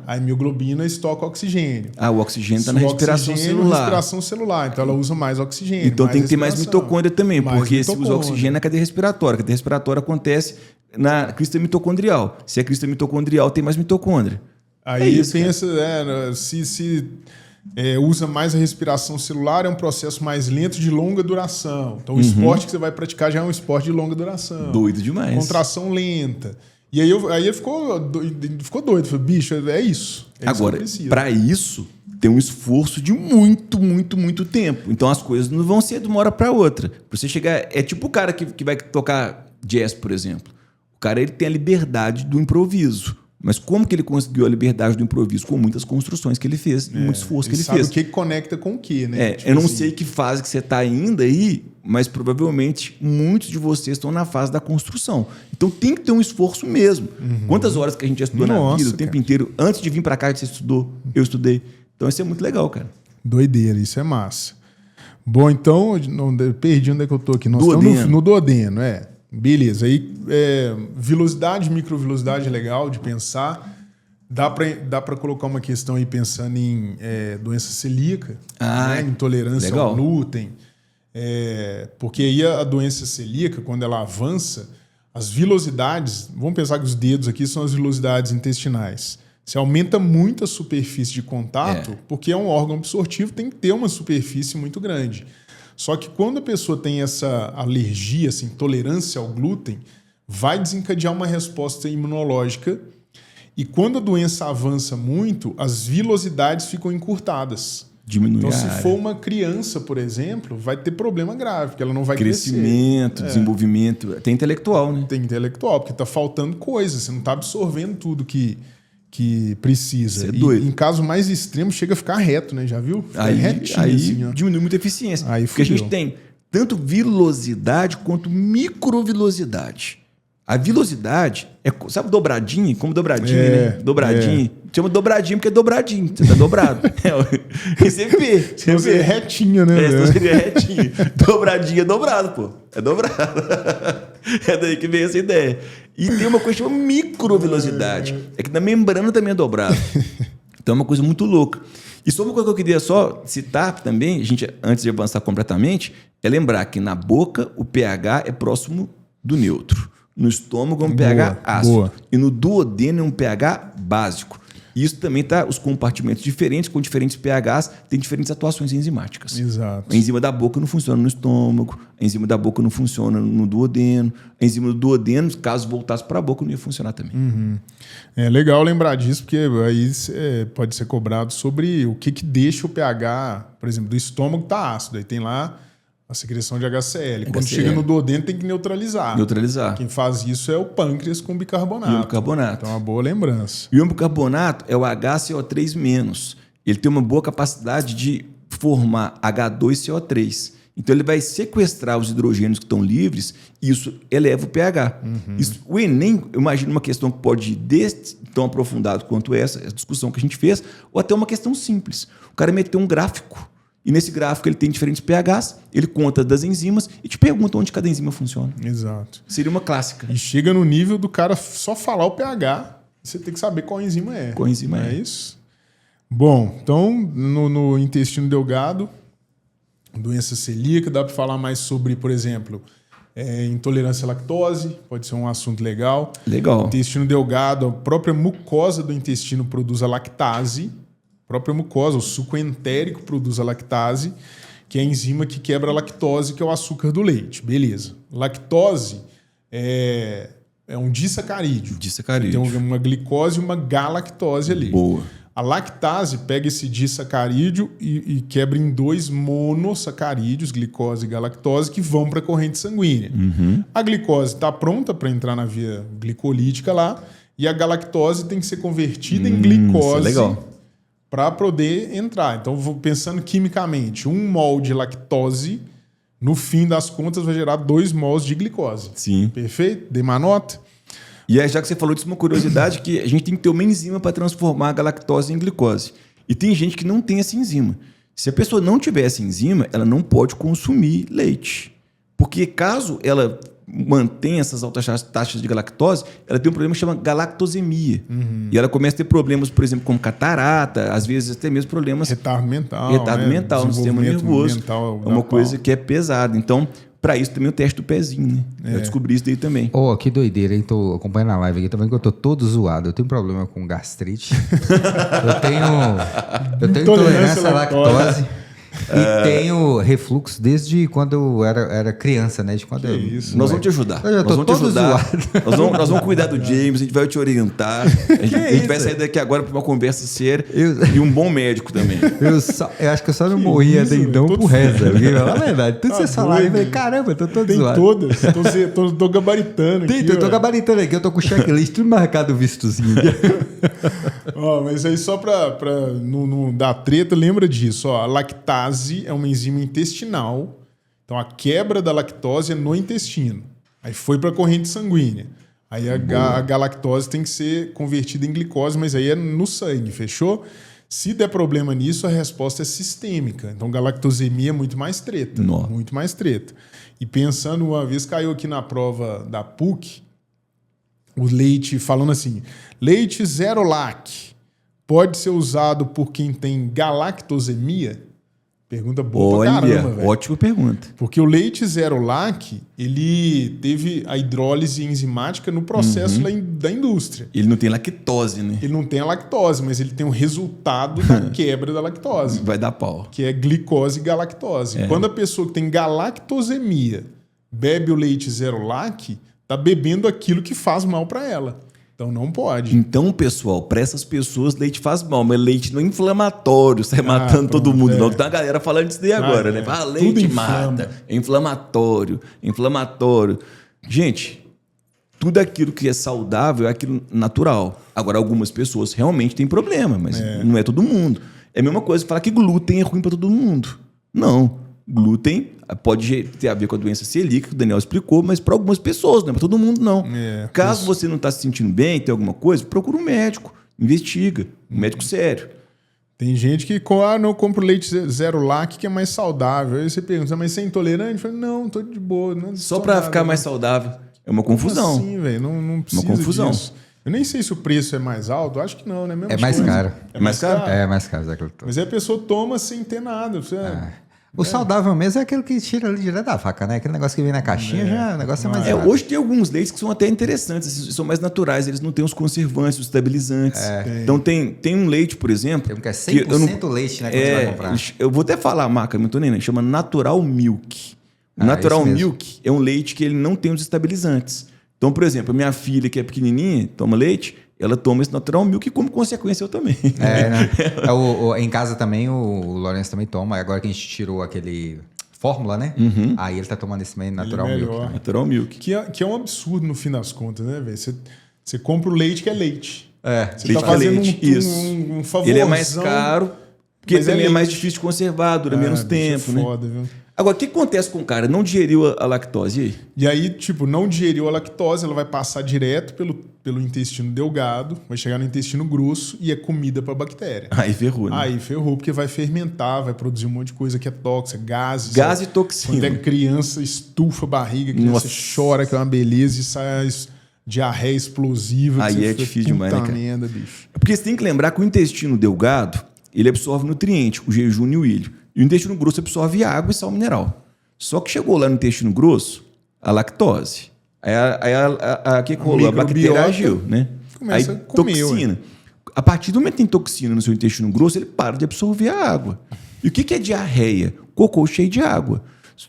Speaker 2: A mioglobina estoca oxigênio.
Speaker 1: Ah, o oxigênio está na respiração celular.
Speaker 2: Respiração celular. Então ela usa mais oxigênio.
Speaker 1: Então tem que ter mais mitocôndria também. Porque se usa oxigênio na cadeia respiratória. A cadeia respiratória acontece na crista mitocondrial. Se a crista mitocondrial tem mais mitocôndria.
Speaker 2: Aí pensa, se usa mais a respiração celular, é um processo mais lento de longa duração. Então o esporte que você vai praticar já é um esporte de longa duração.
Speaker 1: Doido demais.
Speaker 2: Contração lenta. E aí ficou doido. Falei, bicho, é isso.
Speaker 1: Agora, para isso, tem um esforço de muito tempo. Então as coisas não vão ser de uma hora para outra. Para você chegar... É tipo o cara que vai tocar jazz, por exemplo. O cara ele tem a liberdade do improviso. Mas como que ele conseguiu a liberdade do improviso? Com muitas construções que ele fez, muito esforço que ele fez.
Speaker 2: Sabe o que conecta com o que, né?
Speaker 1: Tipo eu não sei que fase que você está ainda aí, mas provavelmente muitos de vocês estão na fase da construção. Então tem que ter um esforço mesmo. Quantas horas que a gente já estudou na vida, o tempo inteiro? Antes de vir para cá, você estudou, eu estudei. Então isso é muito legal, cara.
Speaker 2: Doideira, isso é massa. Bom, então, perdi onde é que eu tô aqui. Nós estamos no duodeno, Beleza. Aí, velocidade, microvelocidade é legal de pensar. Dá para colocar uma questão aí pensando em doença celíaca, intolerância ao glúten. Porque aí a doença celíaca, quando ela avança, as vilosidades, vamos pensar que os dedos aqui são as vilosidades intestinais. Você aumenta muito a superfície de contato, porque é um órgão absortivo, tem que ter uma superfície muito grande. Só que quando a pessoa tem essa alergia, essa intolerância ao glúten, vai desencadear uma resposta imunológica. E quando a doença avança muito, as vilosidades ficam encurtadas.
Speaker 1: Diminui
Speaker 2: então,
Speaker 1: a
Speaker 2: se
Speaker 1: área.
Speaker 2: for uma criança, por exemplo, vai ter problema grave, porque ela não vai
Speaker 1: Crescimento,
Speaker 2: crescer.
Speaker 1: desenvolvimento. Tem intelectual, né?
Speaker 2: Tem intelectual, porque está faltando coisa, você não está absorvendo tudo que precisa.
Speaker 1: Você é doido.
Speaker 2: E em caso mais extremo, chega a ficar reto, né? Já viu? Fica retinho,
Speaker 1: aí
Speaker 2: assim, ó.
Speaker 1: diminui muita eficiência.
Speaker 2: Aí
Speaker 1: porque a
Speaker 2: fudeu.
Speaker 1: gente tem tanto vilosidade quanto microvelosidade. A velocidade é, sabe, dobradinha? Como dobradinha, né? Dobradinha. Chama dobradinha porque é dobradinho. Você tá dobrado. Você vê.
Speaker 2: Você é retinho, né?
Speaker 1: Então seria retinho. Dobradinha é dobrado, pô. É dobrado. É daí que veio essa ideia. E tem uma coisa chamada microvelocidade. É que na membrana também é dobrado. Então é uma coisa muito louca. E só uma coisa que eu queria só citar também, a gente, antes de avançar completamente, é lembrar que na boca o pH é próximo do neutro. No estômago é um pH ácido.
Speaker 2: Boa.
Speaker 1: E no duodeno é um pH básico. Isso também está os compartimentos diferentes, com diferentes pHs, tem diferentes atuações enzimáticas.
Speaker 2: Exato.
Speaker 1: A enzima da boca não funciona no estômago, a enzima da boca não funciona no duodeno, a enzima do duodeno, caso voltasse para a boca, não ia funcionar também.
Speaker 2: Uhum. É legal lembrar disso, porque aí pode ser cobrado sobre o que deixa o pH, por exemplo, do estômago tá ácido. Aí tem lá a secreção de HCl. Quando chega no duodeno, tem que neutralizar. Quem faz isso é o pâncreas com bicarbonato.
Speaker 1: E o bicarbonato.
Speaker 2: Então é uma boa lembrança.
Speaker 1: E o bicarbonato é o HCO3-. Ele tem uma boa capacidade de formar H2CO3. Então ele vai sequestrar os hidrogênios que estão livres e isso eleva o pH. Isso, o Enem, eu imagino uma questão que pode ir tão aprofundado quanto essa discussão que a gente fez, ou até uma questão simples. O cara meteu um gráfico. E nesse gráfico ele tem diferentes pHs, ele conta das enzimas e te pergunta onde cada enzima funciona.
Speaker 2: Exato.
Speaker 1: Seria uma clássica.
Speaker 2: E chega no nível do cara só falar o pH, você tem que saber qual enzima é.
Speaker 1: Qual enzima é.
Speaker 2: É isso? Bom, então no intestino delgado, doença celíaca, dá para falar mais sobre, por exemplo, intolerância à lactose, pode ser um assunto legal.
Speaker 1: Legal.
Speaker 2: Intestino delgado, a própria mucosa do intestino produz a lactase. A própria mucosa, o suco entérico produz a lactase, que é a enzima que quebra a lactose, que é o açúcar do leite. Beleza. Lactose é um disacarídeo.
Speaker 1: Disacarídeo.
Speaker 2: Tem uma glicose e uma galactose ali.
Speaker 1: Boa.
Speaker 2: A lactase pega esse disacarídeo e quebra em 2 monossacarídeos, glicose e galactose, que vão para a corrente sanguínea. A glicose está pronta para entrar na via glicolítica lá, e a galactose tem que ser convertida em glicose para poder entrar. Então, pensando quimicamente, 1 mol de lactose, no fim das contas, vai gerar 2 mols de glicose.
Speaker 1: Sim.
Speaker 2: Perfeito? Dei uma nota?
Speaker 1: E aí, já que você falou disso, uma curiosidade que a gente tem que ter uma enzima para transformar a galactose em glicose. E tem gente que não tem essa enzima. Se a pessoa não tiver essa enzima, ela não pode consumir leite. Porque caso ela mantenha essas altas taxas de galactose, ela tem um problema que chama galactosemia. E ela começa a ter problemas, por exemplo, como catarata, às vezes até mesmo problemas...
Speaker 2: Retardo mental.
Speaker 1: Retardo mental no sistema nervoso. É uma coisa que é pesada. Então, para isso também o teste do pezinho, né? Eu descobri isso daí também.
Speaker 3: Que doideira, hein? Tô acompanhando a live aqui, tô vendo que eu tô todo zoado. Eu tenho problema com gastrite. eu tenho intolerância à lactose. E tenho refluxo desde quando eu era criança, né? De quando
Speaker 1: Nós vamos te ajudar.
Speaker 3: Eu já tô todo zoado.
Speaker 1: Nós vamos cuidar do James, a gente vai te orientar. A gente vai sair daqui agora para uma conversa séria e um bom médico também.
Speaker 3: Eu acho que eu só não morria dentão pro resto. Na verdade, tudo vocês falaram, eu falei, caramba, eu tô todo zoado.
Speaker 2: Tem todas. Tô gabaritando aqui.
Speaker 3: Eu tô gabaritando aqui, eu tô com o checklist tudo marcado o vistozinho.
Speaker 2: Mas aí só pra não dar treta, lembra disso. A lactase é uma enzima intestinal. Então a quebra da lactose é no intestino. Aí foi para a corrente sanguínea. Aí a galactose tem que ser convertida em glicose, mas aí é no sangue, fechou? Se der problema nisso, a resposta é sistêmica. Então, galactosemia é muito mais treta.
Speaker 1: Nossa.
Speaker 2: Muito mais treta. E pensando, uma vez caiu aqui na prova da PUC, o leite, falando assim, leite zero lac pode ser usado por quem tem galactosemia? Pergunta boa pra caramba, velho.
Speaker 1: Ótima pergunta.
Speaker 2: Porque o leite zero lac, ele teve a hidrólise enzimática no processo da indústria.
Speaker 1: Ele não tem lactose, né?
Speaker 2: Ele não tem a lactose, mas ele tem o resultado da quebra da lactose.
Speaker 1: Vai dar pau.
Speaker 2: Que é glicose e galactose. Quando a pessoa que tem galactosemia bebe o leite zero lac, tá bebendo aquilo que faz mal para ela. Então não pode.
Speaker 1: Então, pessoal, para essas pessoas, leite faz mal, mas leite não é inflamatório, sai matando todo mundo, não. Tem uma galera falando disso daí agora, né? Leite mata, é inflamatório. Gente, tudo aquilo que é saudável é aquilo natural. Agora, algumas pessoas realmente têm problema, mas não é todo mundo. É a mesma coisa que falar que glúten é ruim para todo mundo. Não. Glúten pode ter a ver com a doença celíaca, que o Daniel explicou, mas para algumas pessoas, não é para todo mundo, não. Caso você não está se sentindo bem, tem alguma coisa, procura um médico, investiga, um médico sério.
Speaker 2: Tem gente que não compra o leite zero lac, que é mais saudável. Aí você pergunta, mas você é intolerante? Eu falo, não, tô de boa. Não
Speaker 1: só para ficar mais saudável. É uma confusão.
Speaker 2: Sim, velho, não precisa
Speaker 1: uma confusão.
Speaker 2: disso. Eu nem sei se o preço é mais alto, acho que não, né?
Speaker 3: É mais caro.
Speaker 1: É mais caro?
Speaker 3: É mais caro.
Speaker 2: Mas aí a pessoa toma sem ter nada.
Speaker 3: O saudável mesmo é aquele que tira ali direto da faca, né? Aquele negócio que vem na caixinha, já o negócio é mais caro.
Speaker 1: Hoje tem alguns leites que são até interessantes, são mais naturais, eles não têm os conservantes, os estabilizantes. Então tem um leite, por exemplo...
Speaker 3: Tem um que é 100% leite, né? Que você vai comprar.
Speaker 1: Eu vou até falar a marca, não tô nem, chama Natural Milk. O Natural Milk é um leite que ele não tem os estabilizantes. Então, por exemplo, a minha filha, que é pequenininha, toma leite... Ela toma esse Natural Milk e, como consequência, eu também.
Speaker 3: Né? Em casa também, o Lourenço também toma. Agora que a gente tirou aquele fórmula, né? Aí ele tá tomando esse meio Natural Milk.
Speaker 1: Natural Milk.
Speaker 2: Que é um absurdo no fim das contas, né, velho? Você compra o leite que é leite.
Speaker 1: Você tá fazendo um favorzão. Ele é mais caro, porque também é mais difícil de conservar, dura menos tempo, né?
Speaker 2: Foda, viu?
Speaker 1: Agora, o que acontece com o cara? Não digeriu a lactose aí?
Speaker 2: E aí, tipo, não digeriu a lactose, ela vai passar direto pelo intestino delgado, vai chegar no intestino grosso e é comida para bactéria.
Speaker 1: Aí ferrou, né?
Speaker 2: Aí ferrou, porque vai fermentar, vai produzir um monte de coisa que é tóxica, gases.
Speaker 1: Gás e toxina.
Speaker 2: Quando é criança, estufa a barriga, criança chora, que é uma beleza, e sai diarreia explosiva.
Speaker 1: Aí é difícil demais, né, cara?
Speaker 2: Merda, bicho.
Speaker 1: Porque você tem que lembrar que o intestino delgado, ele absorve nutriente, o jejum e o ilho. E o intestino grosso absorve água e sal mineral. Só que chegou lá no intestino grosso a lactose. Aí que rolou? A bactéria agiu, né?
Speaker 2: Começa
Speaker 1: aí
Speaker 2: a comer,
Speaker 1: toxina. A partir do momento que tem toxina no seu intestino grosso, ele para de absorver a água. E o que é diarreia? Cocô cheio de água.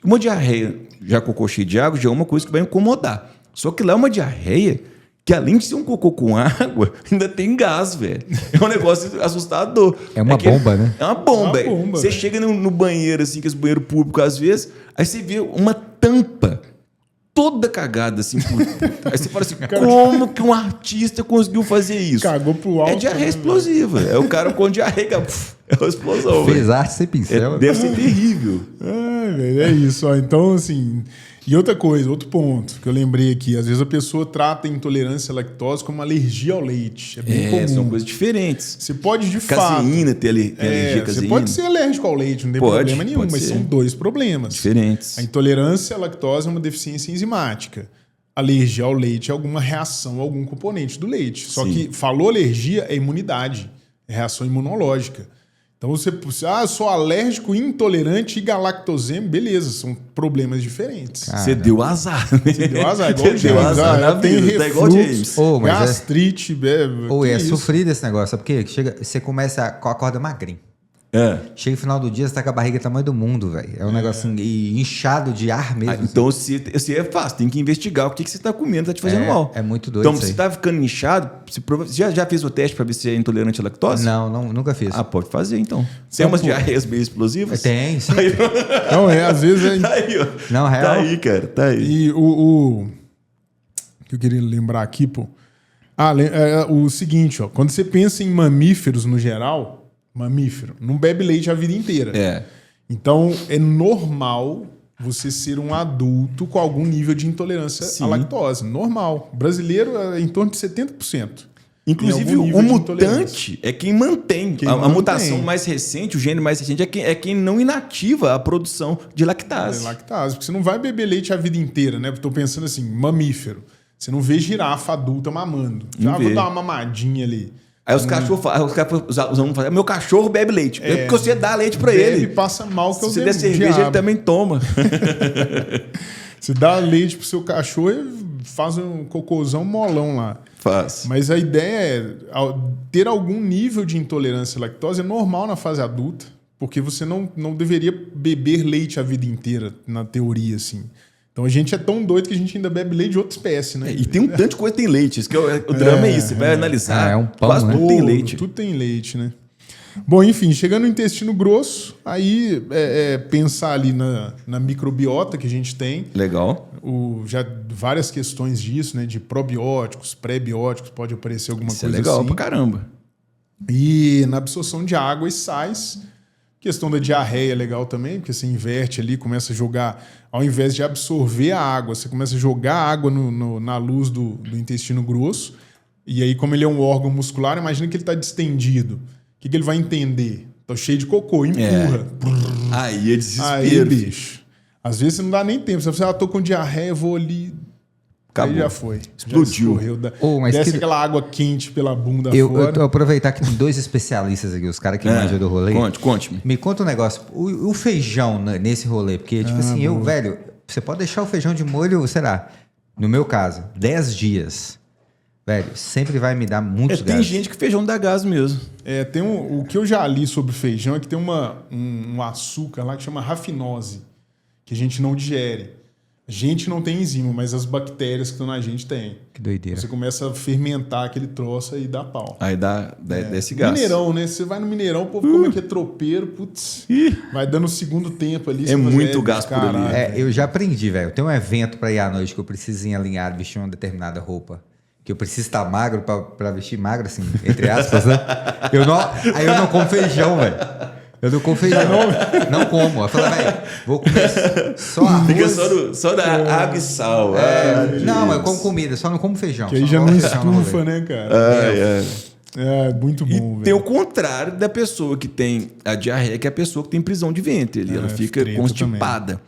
Speaker 1: Uma diarreia, já cocô cheio de água, já é uma coisa que vai incomodar. Só que lá é uma diarreia que, além de ser um cocô com água, ainda tem gás, velho. É um negócio assustador.
Speaker 3: É uma bomba, né?
Speaker 1: É uma bomba. Você chega no banheiro, assim, que é esse banheiro público, às vezes, aí você vê uma tampa toda cagada, assim. Aí você fala assim, como que um artista conseguiu fazer isso?
Speaker 2: Cagou pro alto.
Speaker 1: É diarreia explosiva. É o cara com diarreia, é uma explosão.
Speaker 3: Fez arte sem pincel.
Speaker 1: Deve ser terrível.
Speaker 2: É isso, ó. Então, assim... E outra coisa, outro ponto que eu lembrei aqui. Às vezes a pessoa trata a intolerância à lactose como alergia ao leite. É bem comum.
Speaker 1: São coisas diferentes.
Speaker 2: Você pode, de
Speaker 1: caseína, ter alergia à caseína.
Speaker 2: Você pode ser alérgico ao leite, não tem problema nenhum. Mas são dois problemas.
Speaker 1: Diferentes.
Speaker 2: A intolerância à lactose é uma deficiência enzimática. Alergia ao leite é alguma reação a algum componente do leite. Só que falou alergia é imunidade. É reação imunológica. Então você... eu sou alérgico, intolerante e galactosêmico. Beleza, são problemas diferentes.
Speaker 1: Você deu azar, né?
Speaker 2: Você deu azar. Igual
Speaker 1: Você deu azar na
Speaker 2: tem
Speaker 1: vida, tá igual James.
Speaker 2: Gastrite.
Speaker 3: É sofrido esse negócio. Sabe por quê? Você começa acorda magrinho. Chega no final do dia, você tá com a barriga do tamanho do mundo, velho. É um negócio inchado de ar mesmo.
Speaker 1: Então, se é fácil, tem que investigar o que você tá comendo, tá te fazendo mal.
Speaker 3: É muito doido.
Speaker 1: Então, se tá ficando inchado, você já fez o teste para ver se é intolerante à lactose?
Speaker 3: Não, nunca fiz.
Speaker 1: Pode fazer, então. Você tem umas diarreias meio explosivas?
Speaker 3: Tem, sim.
Speaker 2: Não, às vezes...
Speaker 1: Tá aí, ó.
Speaker 3: Não, real.
Speaker 1: Tá aí, cara, tá aí.
Speaker 2: E o que eu queria lembrar aqui, pô... o seguinte, ó. Quando você pensa em mamíferos no geral... Mamífero. Não bebe leite a vida inteira. Então, é normal você ser um adulto com algum nível de intolerância à lactose. Normal. Brasileiro é em torno de 70%.
Speaker 1: Inclusive, o mutante é quem mantém. A mutação mais recente, o gene mais recente, é quem não inativa a produção de lactase.
Speaker 2: Porque você não vai beber leite a vida inteira, né? Estou pensando assim, mamífero. Você não vê girafa adulta mamando. Já vou dar uma mamadinha ali.
Speaker 1: Aí os cachorros falam, meu cachorro bebe leite. É porque você dá leite pra ele.
Speaker 2: Ele passa mal que eu
Speaker 1: Se der cerveja, ele também toma.
Speaker 2: Você dá leite pro seu cachorro e faz um cocôzão molão lá.
Speaker 1: Faz.
Speaker 2: Mas a ideia é ter algum nível de intolerância à lactose é normal na fase adulta, porque você não deveria beber leite a vida inteira, na teoria, assim. Então a gente é tão doido que a gente ainda bebe leite de outra espécie, né?
Speaker 1: E tem um tanto de coisa que tem leite. Isso que o drama é isso. Você vai analisar,
Speaker 3: um pão,
Speaker 1: quase
Speaker 3: né?
Speaker 1: tudo tem leite.
Speaker 2: Tudo tem leite, né? Bom, enfim, chegando no intestino grosso, aí pensar ali na microbiota que a gente tem.
Speaker 1: Legal.
Speaker 2: Já várias questões disso, né? De probióticos, pré-bióticos, pode aparecer alguma coisa assim.
Speaker 1: Isso é legal pra caramba.
Speaker 2: E na absorção de água e sais. Questão da diarreia é legal também, porque você inverte ali, começa a jogar, ao invés de absorver a água, você começa a jogar água na luz do intestino grosso. E aí, como ele é um órgão muscular, imagina que ele está distendido. O que ele vai entender? Tô cheio de cocô, empurra.
Speaker 1: Aí é desespero.
Speaker 2: Aí, bicho. Às vezes você não dá nem tempo. Você fala, tô com diarreia, vou ali.
Speaker 1: Acabou.
Speaker 2: Aí já foi.
Speaker 1: Explodiu.
Speaker 2: Desce aquela água quente pela bunda fora.
Speaker 3: Eu tô aproveitar que tem dois especialistas aqui, os caras que manjam do rolê.
Speaker 1: Conte-me.
Speaker 3: Me conta um negócio. O feijão nesse rolê, porque, tipo assim, velho, você pode deixar o feijão de molho, sei lá, no meu caso, 10 dias. Velho, sempre vai me dar muitos gases.
Speaker 1: Tem gente que feijão dá gás mesmo.
Speaker 2: O que eu já li sobre feijão é que tem um açúcar lá que chama rafinose, que a gente não digere. A gente não tem enzima, mas as bactérias que estão na gente têm.
Speaker 3: Que doideira.
Speaker 2: Você começa a fermentar aquele troço aí dá pau.
Speaker 1: Aí dá esse gás.
Speaker 2: Mineirão, né? Você vai no Mineirão, o povo come que é tropeiro, putz. Vai dando o segundo tempo ali.
Speaker 1: Muito gás por ali.
Speaker 3: Eu já aprendi, velho. Tem um evento pra ir à noite que eu preciso ir alinhado, vestir uma determinada roupa. Que eu preciso estar magro pra vestir magro, assim, entre aspas, né? Aí eu não como feijão, velho. Eu não como feijão. Não como. Eu falo, velho, vou comer só arroz.
Speaker 1: Fica só da água e sal.
Speaker 3: Não, eu como comida, só não como feijão.
Speaker 2: Que aí já não estufa, né, cara? Muito bom,
Speaker 1: e tem o contrário da pessoa que tem a diarreia, que é a pessoa que tem prisão de ventre. Ela fica constipada.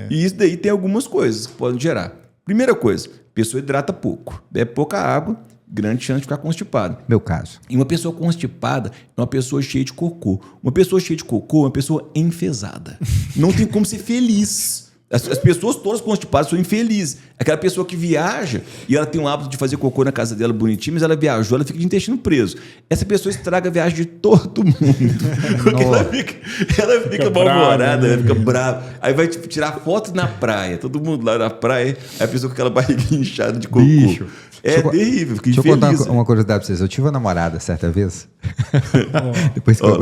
Speaker 1: E isso daí tem algumas coisas que podem gerar. Primeira coisa, a pessoa hidrata pouco. Bebe pouca água, grande chance de ficar constipado.
Speaker 3: Meu caso.
Speaker 1: E uma pessoa constipada é uma pessoa cheia de cocô. Uma pessoa cheia de cocô é uma pessoa enfesada. Não tem como ser feliz. As pessoas todas constipadas são infelizes. Aquela pessoa que viaja e ela tem um hábito de fazer cocô na casa dela bonitinho, mas ela viajou, ela fica de intestino preso. Essa pessoa estraga a viagem de todo mundo. Porque ela fica mal-humorada, ela fica brava. Aí vai tirar foto na praia, todo mundo lá na praia, aí a pessoa com aquela barriguinha inchada de cocô. Bicho. Terrível, fica infeliz.
Speaker 3: Deixa eu contar uma curiosidade pra vocês. Eu tive uma namorada certa vez. Depois que eu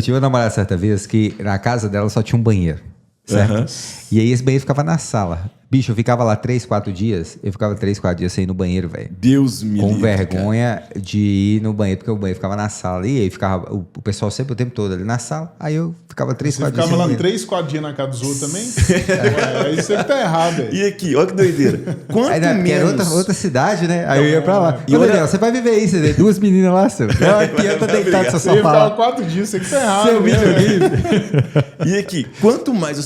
Speaker 3: tive uma namorada certa vez que na casa dela só tinha um banheiro. Certo? E aí esse banheiro ficava na sala. Bicho, eu ficava lá 3, 4 dias. Eu ficava 3, 4 dias sem ir no banheiro, velho.
Speaker 1: Deus me livre.
Speaker 3: Com vergonha de ir no banheiro, porque o banheiro ficava na sala. E aí ficava o pessoal sempre o tempo todo ali na sala. Aí eu ficava 3, 4 dias.
Speaker 2: Você ficava lá 3, 4 dias na casa dos outros também? Aí você tá errado, velho.
Speaker 1: E aqui, olha que doideira. Quanto
Speaker 3: aí,
Speaker 1: menos...
Speaker 3: Era outra cidade, né? Aí eu ia pra lá. E olha, você vai viver isso, né? 2 meninas lá, seu. Eu tô deitado no seu sofá.
Speaker 2: Você ficava 4 dias, você que tá errado.
Speaker 3: Seu videogame.
Speaker 1: E aqui, quanto mais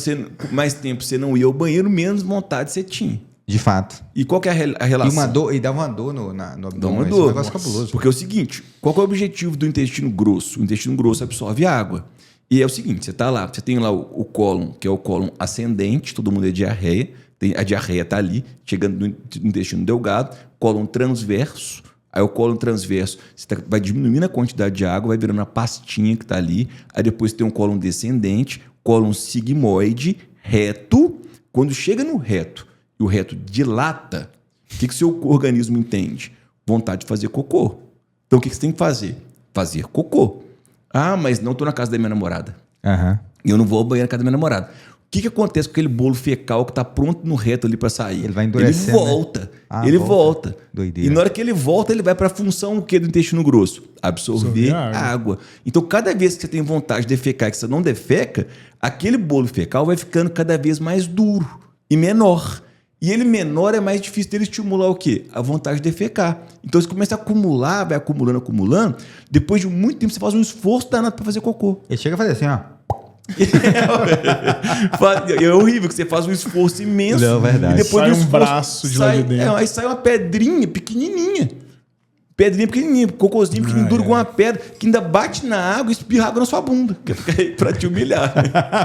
Speaker 1: tempo você não ia ao banheiro, menos vontade você tinha.
Speaker 3: De fato.
Speaker 1: E qual que é a relação?
Speaker 3: E dá uma dor no abdômen.
Speaker 1: Dá uma dor. É um negócio cabuloso. Porque é o seguinte, qual que é o objetivo do intestino grosso? O intestino grosso absorve água. E é o seguinte, você tá lá, você tem lá o cólon, que é o cólon ascendente, todo mundo é diarreia, a diarreia tá ali, chegando no intestino delgado, cólon transverso. Aí o cólon transverso vai diminuindo a quantidade de água, vai virando uma pastinha que tá ali. Aí depois tem um cólon descendente, cólon sigmoide, reto. Quando chega no reto, e o reto dilata, o que seu organismo entende? Vontade de fazer cocô. Então o que você tem que fazer? Fazer cocô. Ah, mas não estou na casa da minha namorada. E eu não vou ao banheiro na casa da minha namorada. O que acontece com aquele bolo fecal que está pronto no reto ali para sair?
Speaker 3: Ele vai endurecendo.
Speaker 1: Ele volta. Ele volta.
Speaker 3: Doideira.
Speaker 1: E na hora que ele volta, ele vai para a função o quê do intestino grosso? Absorver água. Então, cada vez que você tem vontade de defecar e que você não defeca, aquele bolo fecal vai ficando cada vez mais duro e menor. E ele menor é mais difícil dele estimular o quê? A vontade de defecar. Então você começa a acumular, vai acumulando. Depois de muito tempo você faz um esforço danado para fazer cocô.
Speaker 3: Ele chega a fazer assim, ó.
Speaker 1: É horrível que você faz um esforço imenso.
Speaker 3: Não, verdade.
Speaker 2: E depois sai um braço de lá de dentro.
Speaker 1: Aí sai uma pedrinha pequenininha. Cocôzinho pequenininho, duro com uma pedra, que ainda bate na água e espirra água na sua bunda. Pra te humilhar.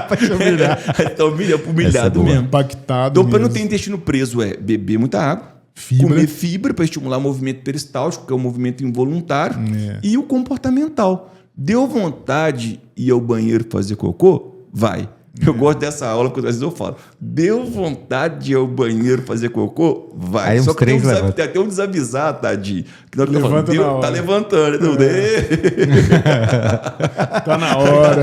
Speaker 2: Pra te humilhar.
Speaker 1: Então, humilhado mesmo.
Speaker 2: Impactado
Speaker 1: então, pra não ter intestino preso, beber muita água, comer fibra para estimular o movimento peristáltico, que é o movimento involuntário, e o comportamental. Deu vontade de ir ao banheiro fazer cocô? Vai. Eu gosto dessa aula, porque às vezes eu falo, deu vontade de ir ao banheiro fazer cocô? Vai.
Speaker 3: Aí
Speaker 1: só que
Speaker 3: tem
Speaker 1: até um desavisado, tadinho. Que nós
Speaker 2: levanta
Speaker 1: falando,
Speaker 2: na hora.
Speaker 1: Tá levantando. Não
Speaker 2: Tá na hora.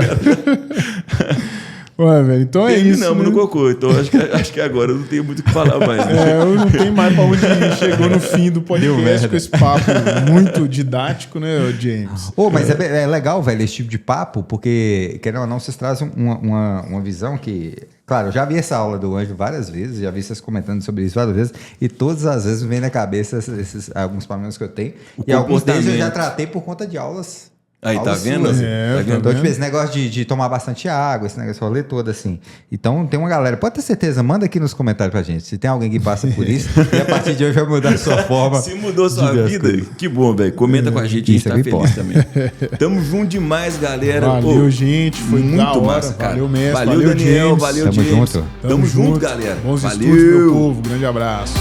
Speaker 2: Ué, velho, então é isso.
Speaker 1: Terminamos no cocô, então acho que agora eu não tenho muito o que falar mais. Né?
Speaker 2: Eu não tenho mais pra onde ir. Chegou no fim do podcast com esse papo muito didático, né, James?
Speaker 3: Mas é legal, velho, esse tipo de papo, porque, querendo ou não, vocês trazem uma visão que... Claro, eu já vi essa aula do Anjo várias vezes, já vi vocês comentando sobre isso várias vezes, e todas as vezes me vem na cabeça alguns problemas que eu tenho. E alguns deles eu já tratei por conta de aulas.
Speaker 1: Aí, tá vendo?
Speaker 3: Tá vendo? Então, tipo, esse negócio de tomar bastante água, esse negócio, rolê todo, assim. Então, tem uma galera, pode ter certeza, manda aqui nos comentários pra gente, se tem alguém que passa por isso, e a partir de hoje vai mudar a sua forma.
Speaker 1: Se mudou a sua vida, que bom, velho. Comenta com a gente, a gente tá feliz também. Tamo junto demais, galera.
Speaker 2: Valeu, gente. Foi
Speaker 1: muito
Speaker 2: da hora.
Speaker 1: massa, cara.
Speaker 2: Valeu mesmo.
Speaker 1: Valeu, Daniel.
Speaker 2: James.
Speaker 1: Valeu,
Speaker 3: Tamo
Speaker 1: James.
Speaker 3: junto.
Speaker 1: Tamo junto, galera.
Speaker 2: Bons
Speaker 1: Valeu.
Speaker 2: estudos, meu povo. Grande abraço.